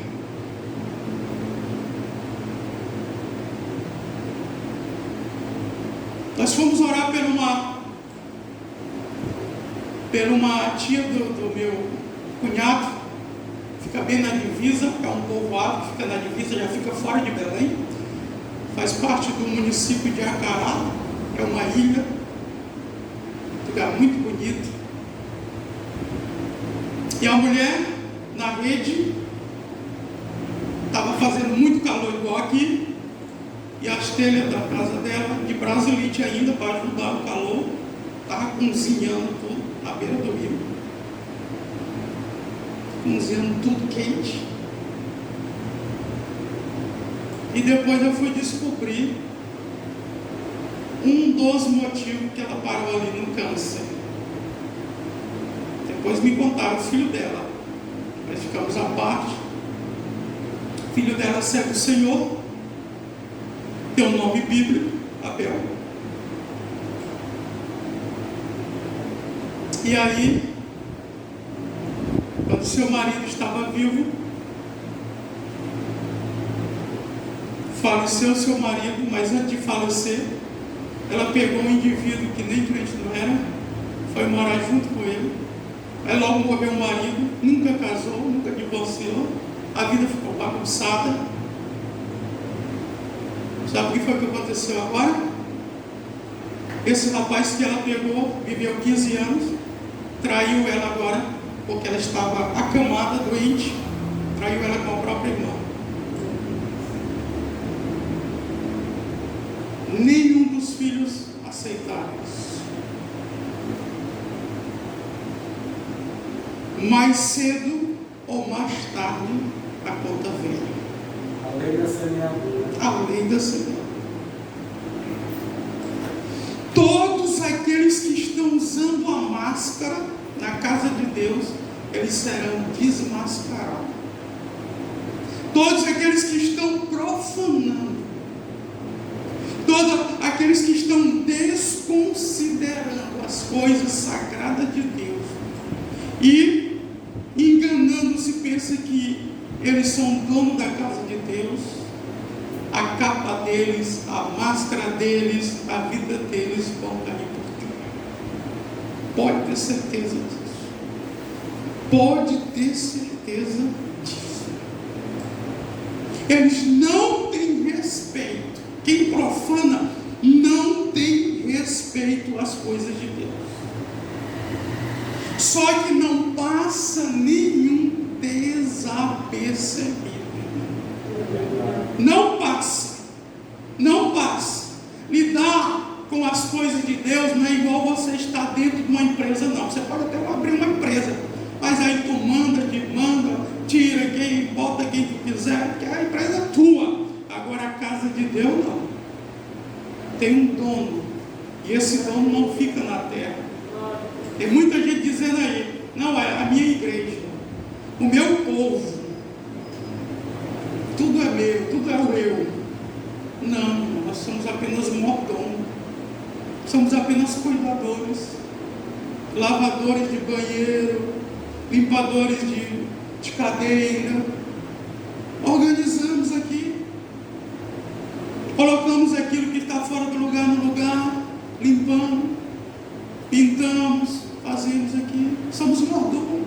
Nós fomos orar por uma tia do meu cunhado, fica bem na divisa, é um povoado, fica na divisa, já fica fora de Belém, faz parte do município de Acará, é uma ilha, lugar muito bonito. E a mulher, na rede, estava fazendo muito calor igual aqui, e as telhas da casa dela, de brasilite ainda, para ajudar o calor, estava cozinhando tudo na beira do rio, cozinhando tudo quente. E depois eu fui descobrir um dos motivos que ela parou ali no câncer. Depois me contaram o filho dela, nós ficamos à parte. O filho dela serve o Senhor, tem um nome bíblico, Abel. E aí, quando seu marido estava vivo, faleceu seu marido, mas antes de falecer, ela pegou um indivíduo que nem crente não era, foi morar junto com ele. Aí logo morreu o marido, nunca casou, nunca divorciou, a vida ficou bagunçada. Sabe o que foi que aconteceu agora? Esse rapaz que ela pegou, viveu 15 anos, traiu ela agora, porque ela estava acamada, doente, traiu ela com a própria irmã. Nenhum dos filhos aceitaram isso. Mais cedo ou mais tarde, a conta veio. A lei da semeadura. A lei da semeadura. Todos aqueles que estão usando a máscara na casa de Deus, eles serão desmascarados. Todos aqueles que estão profanando, todos aqueles que estão desconsiderando as coisas sagradas de Deus e enganando-se, pensando pensa que eles são dono da casa de Deus, a capa deles, a máscara deles, a vida deles vão cair por terra. Pode ter certeza disso. Pode ter certeza disso. Eles não têm respeito. Quem profana não tem respeito às coisas de Deus. Só que não passa nenhum desapercebido. Não passa. Não passa. Lidar com as coisas de Deus não é igual você estar dentro de uma empresa, não. Você pode até abrir uma empresa, mas aí tu manda, tira quem, bota quem tu quiser, porque a empresa é tua. Agora a casa de Deus não. Tem um dono, e esse dono não fica na terra. Tem muita gente dizendo aí, não, é a minha igreja, o meu povo, tudo é meu, tudo é o eu. Não, nós somos apenas mordomos, somos apenas cuidadores, lavadores de banheiro, limpadores de cadeira. Organizamos aqui, colocamos aquilo que está fora do lugar no lugar, limpamos, pintamos, fazemos aqui. Somos mordomos.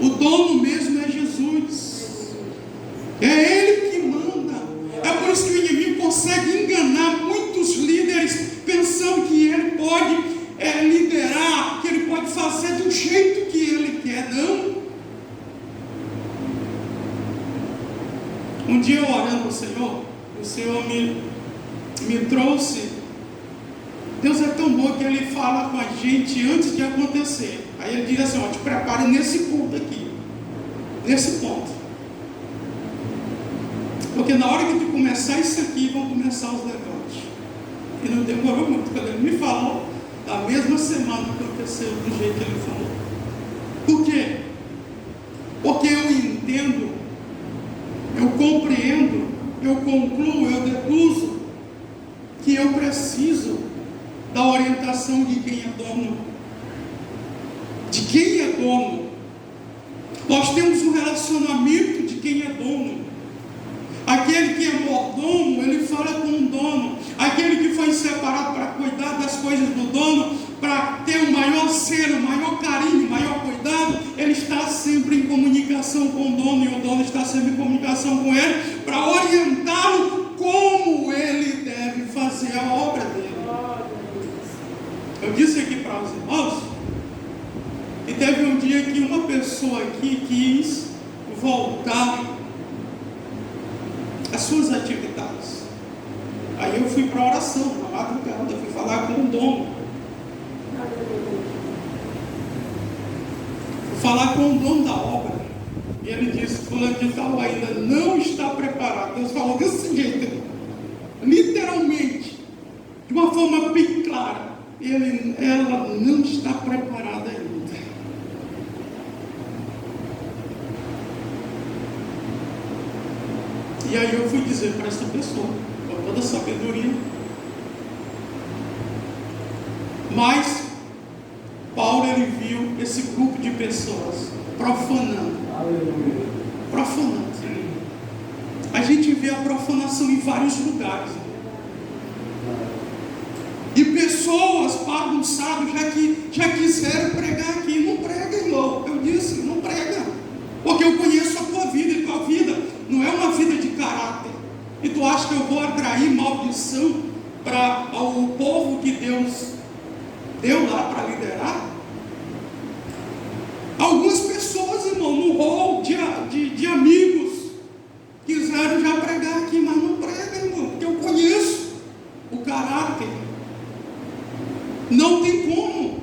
O dono mesmo é Jesus. É Ele que manda. É por isso que o inimigo consegue enganar muitos líderes, pensando que ele pode liderar, que ele pode fazer do jeito que ele quer. Não. Um dia eu orando ao Senhor, o Senhor me trouxe. Deus é tão bom que Ele fala com a gente antes de acontecer. Aí Ele diz assim, te prepare nesse ponto aqui, nesse ponto, porque na hora que tu começar isso aqui, vão começar os levantes. E não demorou muito. Quando Ele me falou, na mesma semana aconteceu do jeito que Ele falou. Por quê? Porque eu entendo, eu compreendo, eu concluo, eu deduzo que eu preciso da orientação de quem é dono. De quem é dono. Nós temos um relacionamento de quem é dono. Aquele que é mordomo, ele fala com o dono. Aquele que foi separado para cuidar das coisas do dono, para ter o maior zelo, o maior carinho, o maior cuidado, ele está sempre em comunicação com o dono, e o dono está sempre em comunicação com ele, para orientá-lo como ele deve fazer a obra dele. Eu disse aqui para os irmãos, e teve um dia que uma pessoa aqui quis voltar às suas atividades. Aí eu fui para a oração, na madrugada, fui falar com o dono. Fui falar com o dono da obra. E ele disse, fulano de tal ainda não está preparado. Deus falou desse jeito, literalmente, de uma forma bem clara. Ela não está preparada ainda. E aí eu fui dizer para essa pessoa, com toda a sabedoria, mas Paulo, ele viu esse grupo de pessoas profanando. Aleluia. Profanando. A gente vê a profanação em vários lugares. E pessoas bagunçadas já quiseram pregar aqui. Não prega, irmão. Eu disse, não prega. Porque eu conheço a tua vida, e tua vida não é uma vida de caráter. E tu acha que eu vou atrair maldição para o povo que Deus deu lá para liderar? Algumas pessoas, irmão, no rol de amigos, quiseram já pregar aqui, mas não prega, irmão, porque eu conheço o caráter. Não tem como.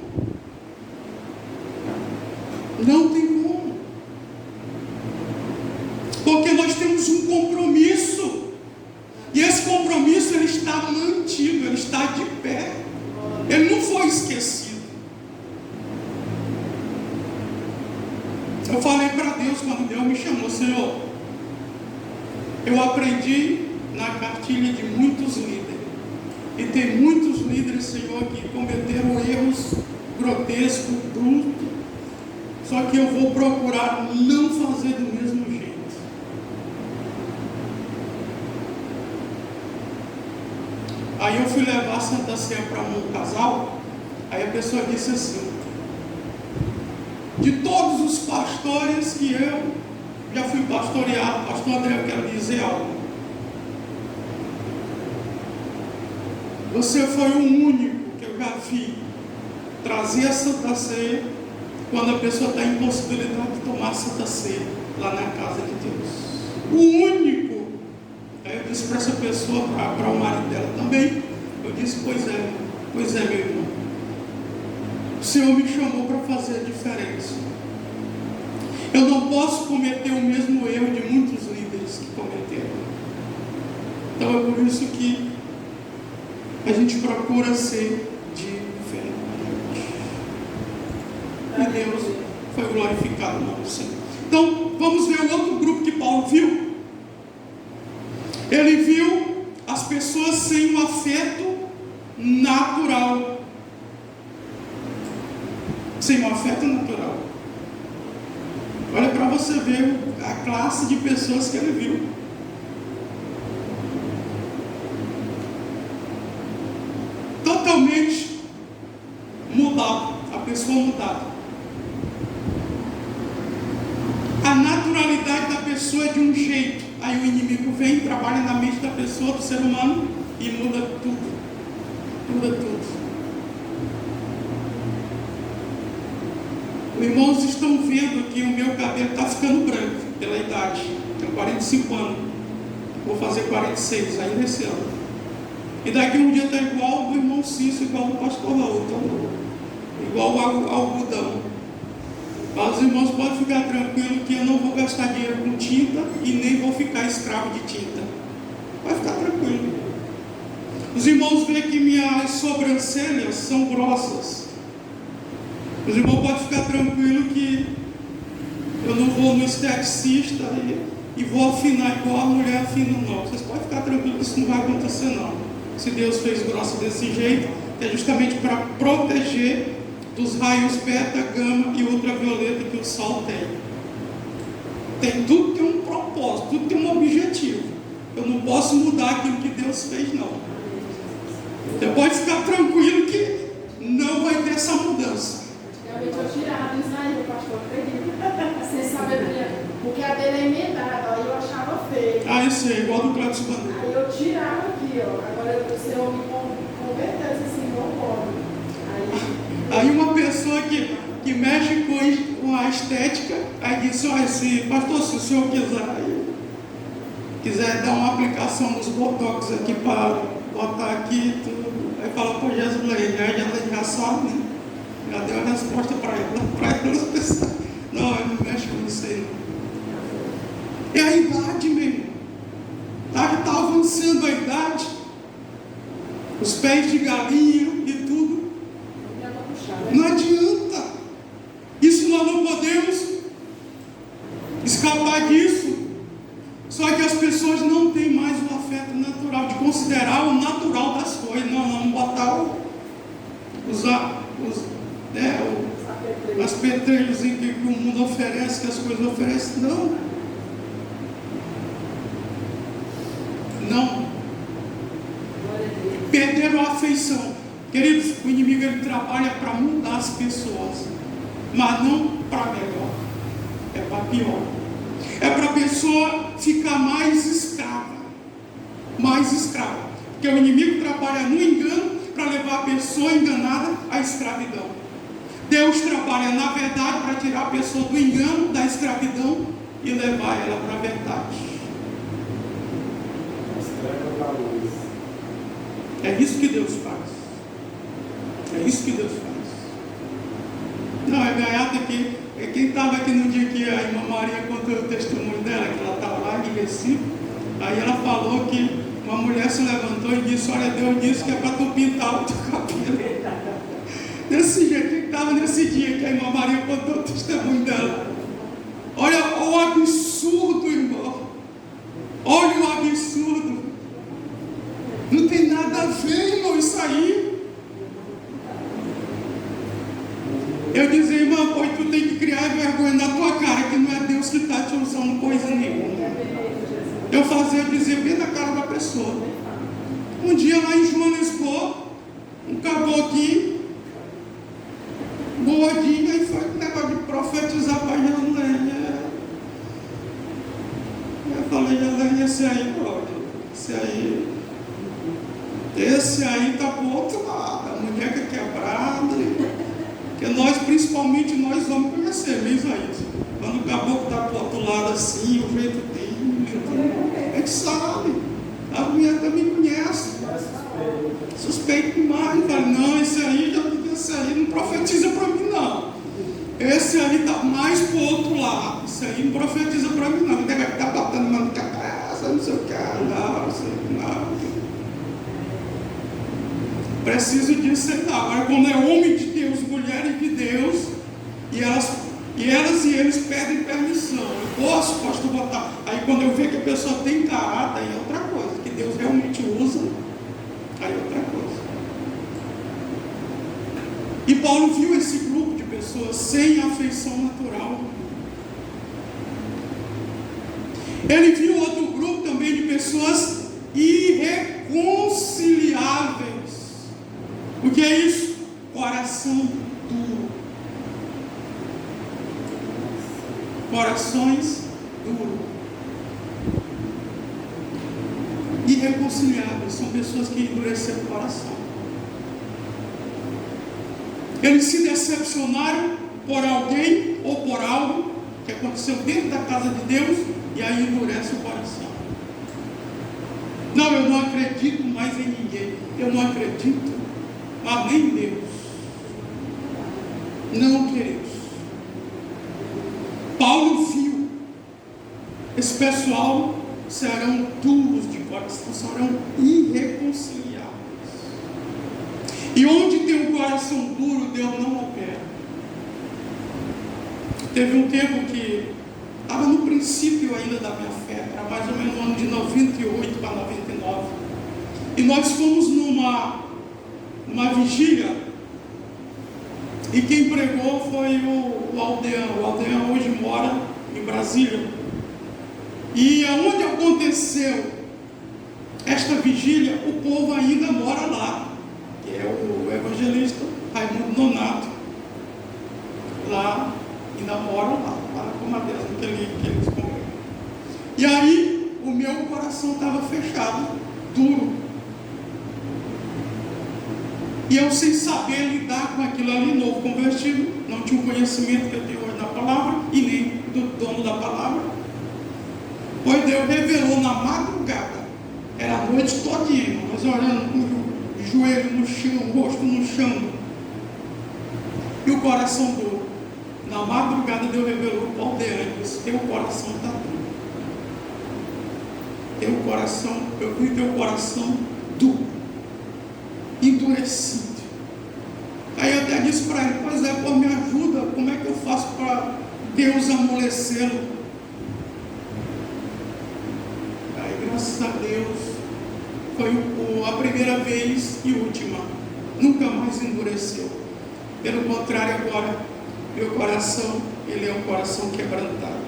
Não tem como. Porque nós temos um compromisso. E esse compromisso, ele está mantido, ele está de pé. Ele não foi esquecido. Eu falei para Deus quando Deus me chamou, Senhor, eu aprendi na cartilha de muitos líderes. E tem muitos líderes, Senhor, que cometeram erros grotescos, brutos, Só que eu vou procurar não fazer do mesmo jeito. Aí eu fui levar a Santa Ceia para um casal. Aí a pessoa disse assim: de todos os pastores que eu já fui pastoreado, pastor André, eu quero dizer algo. Você foi o único que eu já vi trazer a Santa Ceia quando a pessoa está em possibilidade de tomar a Santa Ceia lá na casa de Deus. O único. Aí eu disse para essa pessoa, para o marido dela também, eu disse: pois é, meu irmão, o Senhor me chamou para fazer a diferença. Eu não posso cometer o mesmo erro de muitos líderes que cometeram. Então é por isso que a gente procura ser diferente. E Deus foi glorificado no nome do Senhor. Então vamos ver o outro grupo que Paulo viu. Ele viu as pessoas sem um afeto natural. Sem um afeto natural. Olha para você ver a classe de pessoas que ele viu. Totalmente mudado. A pessoa mudada. A naturalidade da pessoa é de um jeito. Aí o inimigo vem, trabalha na mente da pessoa, do ser humano, e muda tudo. Muda tudo. Os irmãos estão vendo que o meu cabelo está ficando branco pela idade. Tenho 45 anos. Vou fazer 46 ainda esse ano. E daqui um dia está igual do irmão Cício, igual do pastor Raul. Então, igual ao algodão. Mas os irmãos podem ficar tranquilos que eu não vou gastar dinheiro com tinta e nem vou ficar escravo de tinta. Vai ficar tranquilo. Os irmãos veem que minhas sobrancelhas são grossas. Os irmãos podem ficar tranquilos que eu não vou no esteticista e vou afinar igual a mulher afina, não. Vocês podem ficar tranquilos que isso não vai acontecer, não. Se Deus fez grossa desse jeito, é justamente para proteger dos raios beta, gama e ultravioleta que o sol tem. Tudo tem um propósito, tudo tem um objetivo. Eu não posso mudar aquilo que Deus fez, não. Você pode ficar tranquilo que não vai ter essa mudança. Antigamente eu tirava isso aí, pastor, acredita? Sem sabedoria. Porque a dele é emendada, aí eu achava feio. Ah, isso é igual do Cláudio Bandeira. Aí eu tirava aqui, ó. Agora o Senhor me converteu assim, não pode. Aí uma pessoa que mexe com a estética, aí disse: olha, pastor, se o senhor quiser dar uma aplicação nos botox aqui para botar aqui tudo, aí fala: pô, Jesus, ela já sabe, né? Já deu a resposta para ela pensar: não, ele não mexe com isso aí, não. É a idade mesmo. Está avançando a idade, os pés de galinha e tudo. Não adianta. Isso nós não podemos escapar disso. Só que as pessoas não têm mais o afeto natural, de considerar o natural das coisas. Não botar as petreiros que o mundo oferece, que as coisas oferecem. Não. Perderam a afeição. Queridos, o inimigo ele trabalha para mudar as pessoas, mas não para melhor, é para pior. É para a pessoa ficar mais escrava. Porque o inimigo trabalha no engano para levar a pessoa enganada à escravidão. Deus trabalha na verdade para tirar a pessoa do engano, da escravidão e levar ela para a verdade. É isso que Deus faz. É isso que Deus faz. Não, é gaiata que quem estava aqui no dia que a irmã Maria contou o testemunho dela, que ela estava lá em Recife, aí ela falou que uma mulher se levantou e disse: olha, Deus disse que é para tu pintar o teu cabelo. Desse jeito que estava nesse dia que a irmã Maria contou o testemunho dela. Olha o absurdo, irmão. Olha o absurdo. Não tem nada a ver, irmão, isso aí. Eu dizia: irmã, pois tu tem que criar Eu fazia dizer bem na cara da pessoa. Um dia lá em Joanesburgo, um caboclinho, gordinho, aí foi um negócio de profetizar para Jaleia. Eu falei, Jaleia, esse aí pode. Esse aí está para o outro lado. A mulher que é quebrada. Porque nós, principalmente nós homens, conhecemos isso aí. Quando o caboclo está para o outro lado assim, o jeito dele, a gente sabe. A mulher também conhece. Suspeito demais. Fala, não, esse aí não profetiza para mim, não. Esse aí está mais para o outro lado. Esse aí não profetiza para mim, não. Ele vai estar batendo mano de cabeça, não sei o que. Não. Preciso disso aí, não. Agora, quando é homem de Deus, mulheres de Deus, e elas e eles pedem permissão. Eu posso botar. Aí, quando eu ver que a pessoa tem caráter, aí é outra coisa. Que Deus realmente usa, aí é outra coisa. E Paulo viu esse grupo de pessoas sem afeição natural. Ele viu outro grupo também de pessoas irreconciliáveis. O que é isso? Coração duro. Corações duros. Irreconciliáveis. São pessoas que endureceram o coração. Eles se decepcionaram por alguém ou por algo que aconteceu dentro da casa de Deus, e aí endurece o coração. Não, eu não acredito mais em ninguém. Eu não acredito, mas nem em Deus. Não, queridos. Paulo viu, esse pessoal serão duros de coração, serão irreconciliáveis. E onde tem um coração duro, Deus não opera. Teve um tempo que estava no princípio ainda da minha fé, era mais ou menos no ano de 98 para 99. E nós fomos numa vigília, e quem pregou foi o Aldeão. O Aldeão hoje mora em Brasília. E aonde aconteceu esta vigília, o povo ainda mora lá, que é o evangelista Raimundo Nonato. Lá, ainda moram lá na Comadeza, que eles congregam. E aí, o meu coração estava fechado, duro. E eu, sem saber lidar com aquilo ali, novo convertido, não tinha o conhecimento que eu tenho hoje da palavra, e nem do dono da palavra. Pois Deus revelou na madrugada, era a noite todinha, nós orando com o joelho no chão, o rosto no chão, e o coração duro. Na madrugada Deus revelou para o Aldeão, disse: teu coração está duro. Teu coração, eu vi teu coração duro, endurecido. Aí eu até disse para ele: pois é, pô, me ajuda, como é que eu faço para Deus amolecê-lo? Aí, graças a Deus, foi a primeira vez e última, nunca mais endureceu. Pelo contrário, agora meu coração, ele é um coração quebrantado.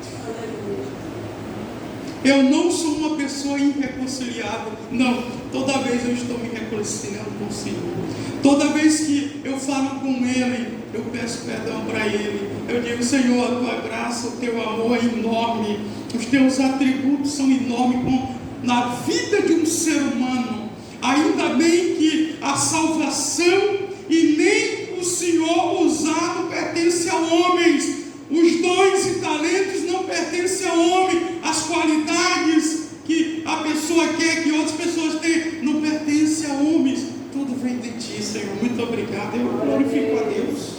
Eu não sou uma pessoa irreconciliável, não. Toda vez eu estou me reconciliando com o Senhor. Toda vez que eu falo com Ele, eu peço perdão para Ele. Eu digo: Senhor, a tua graça, o teu amor é enorme, os teus atributos são enormes na vida de um ser humano. Ainda bem que a salvação e nem o Senhor usar não pertence a homens. Os dons e talentos não pertencem a homem. As qualidades que a pessoa quer, que outras pessoas têm, não pertencem a homens. Tudo vem de ti, Senhor. Muito obrigado. Eu glorifico a Deus.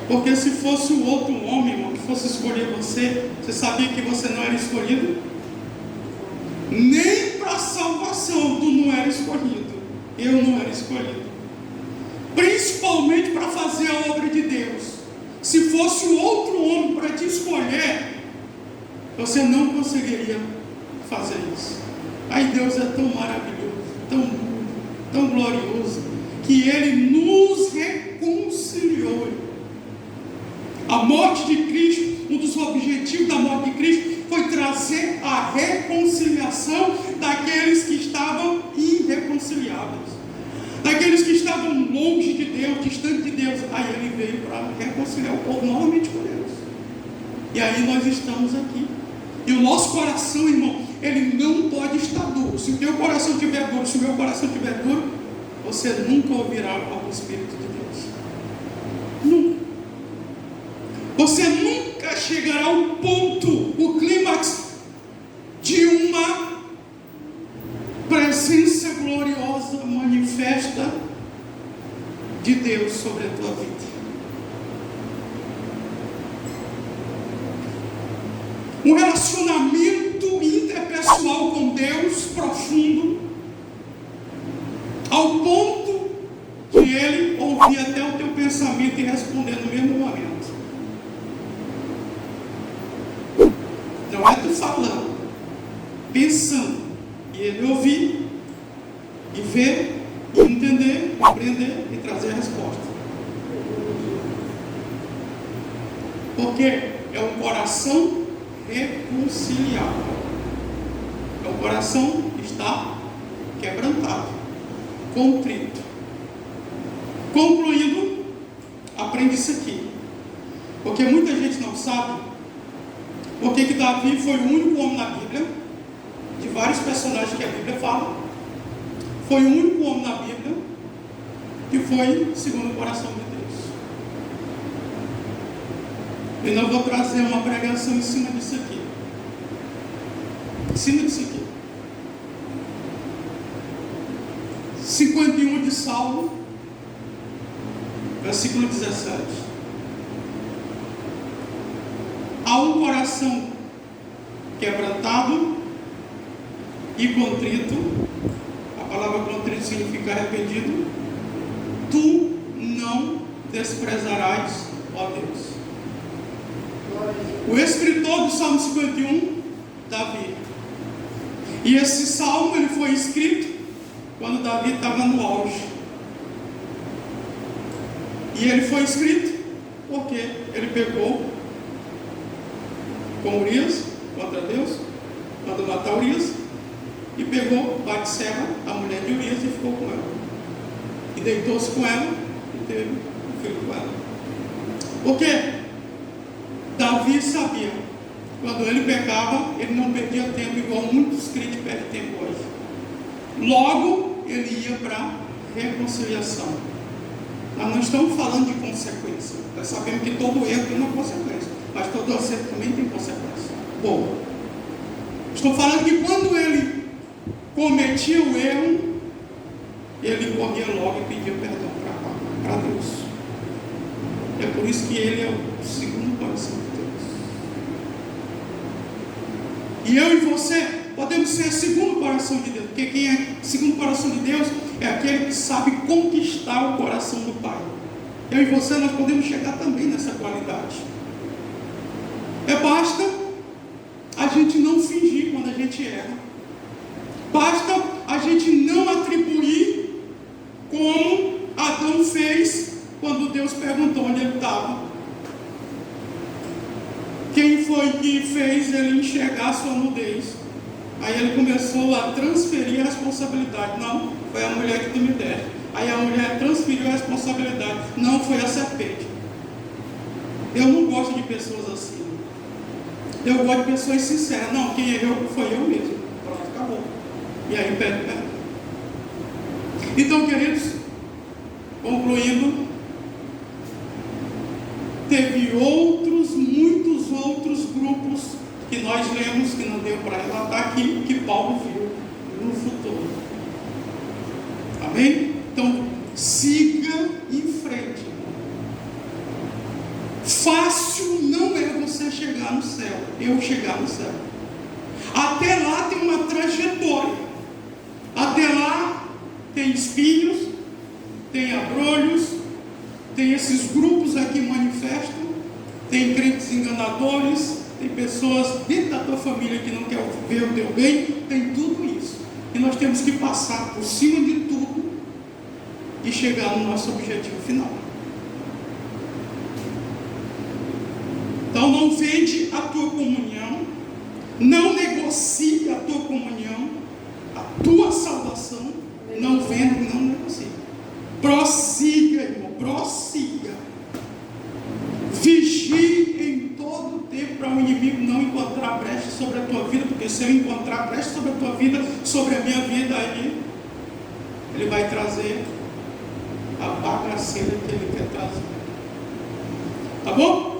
Porque se fosse o outro homem, irmão, que fosse escolher você, você sabia que você não era escolhido? Nem para a salvação tu não era escolhido. Eu não era escolhido. Principalmente para fazer a obra de Deus. Se fosse o outro homem para te escolher, você não conseguiria fazer isso. Aí Deus é tão maravilhoso, tão bom, tão glorioso, que Ele nos reconciliou. A morte de Cristo, um dos objetivos da morte de Cristo foi trazer a reconciliação reconciliação daqueles que estavam irreconciliáveis, daqueles que estavam longe de Deus, distante de Deus. Aí ele veio para reconciliar o povo novamente com Deus. E aí nós estamos aqui. E o nosso coração, irmão, ele não pode estar duro. Se o teu coração estiver duro, se o meu coração estiver duro, você nunca ouvirá ao Espírito de Deus. Nunca. Você nunca chegará ao ponto, o clímax de uma presença gloriosa, manifesta de Deus sobre a tua vida. Um relacionamento interpessoal com Deus profundo, ao ponto de Ele ouvir até o teu pensamento e responder no mesmo momento. Não é tu falando, pensando, e Ele ouvir, e ver, e entender, compreender e trazer a resposta. Porque é um coração reconciliável. É um coração que está quebrantado, contrito. Concluindo, aprende isso aqui. Porque muita gente não sabe porque que Davi foi o único homem na Bíblia, de vários personagens que a Bíblia fala, foi o único homem na Bíblia que foi segundo o coração de Deus. E eu vou trazer uma pregação em cima disso aqui. Em cima disso aqui. 51 de Salmo, versículo 17. Há um coração quebrantado e contrito. A palavra contrito significa arrependido. Tu não desprezarás, ó Deus. O escritor do Salmo 51, Davi. E esse salmo ele foi escrito quando Davi estava no auge. E ele foi escrito porque ele pecou com Urias, contra Deus, mandou matar Urias, e pegou Batseba, a mulher de Urias, e ficou com ela. E deitou-se com ela e teve um filho com ela. Porque Davi sabia, quando ele pecava, ele não perdia tempo, igual muitos crentes perdem tempo hoje. Logo, ele ia para a reconciliação. Nós não estamos falando de consequência. Nós sabemos que todo erro tem uma consequência, mas todo acerto também tem consequência. Bom, estou falando que quando ele cometia o erro, ele corria logo e pedia perdão para Deus. É por isso que ele é o segundo coração de Deus. E eu e você podemos ser segundo coração de Deus, porque quem é segundo coração de Deus é aquele que sabe conquistar o coração do Pai. Eu e você, nós podemos chegar também nessa qualidade. Basta a gente não fingir quando a gente erra. Basta a gente não atribuir como Adão fez quando Deus perguntou onde ele estava. Quem foi que fez ele enxergar a sua nudez? Aí ele começou a transferir a responsabilidade. Não, foi a mulher que tu me deste. Aí a mulher transferiu a responsabilidade. Não, foi a serpente. Eu não gosto de pessoas assim. Eu gosto de pessoas sinceras. Não, quem errou foi eu mesmo. Pronto, acabou. E aí pede perdão. Então, queridos, concluindo, teve muitos outros grupos que nós lemos, que não deu para relatar aqui, que Paulo viu no futuro. Amém? Então, siga em frente. Fácil não é você chegar no céu, eu chegar no céu. Até lá tem uma trajetória. Até lá tem espinhos, tem abrolhos, tem esses grupos aqui manifestam, tem crentes enganadores, tem pessoas dentro da tua família que não quer ver o teu bem, tem tudo isso. E nós temos que passar por cima de tudo e chegar no nosso objetivo final. Então não vende a tua comunhão, não negocie a comunhão, a tua salvação, não vendo, não negocie. Prossiga, irmão, prossiga. Vigie em todo o tempo para o inimigo não encontrar brecha sobre a tua vida, porque se eu encontrar brecha sobre a tua vida, sobre a minha vida, aí ele vai trazer a bagaceira que ele quer trazer. Tá bom?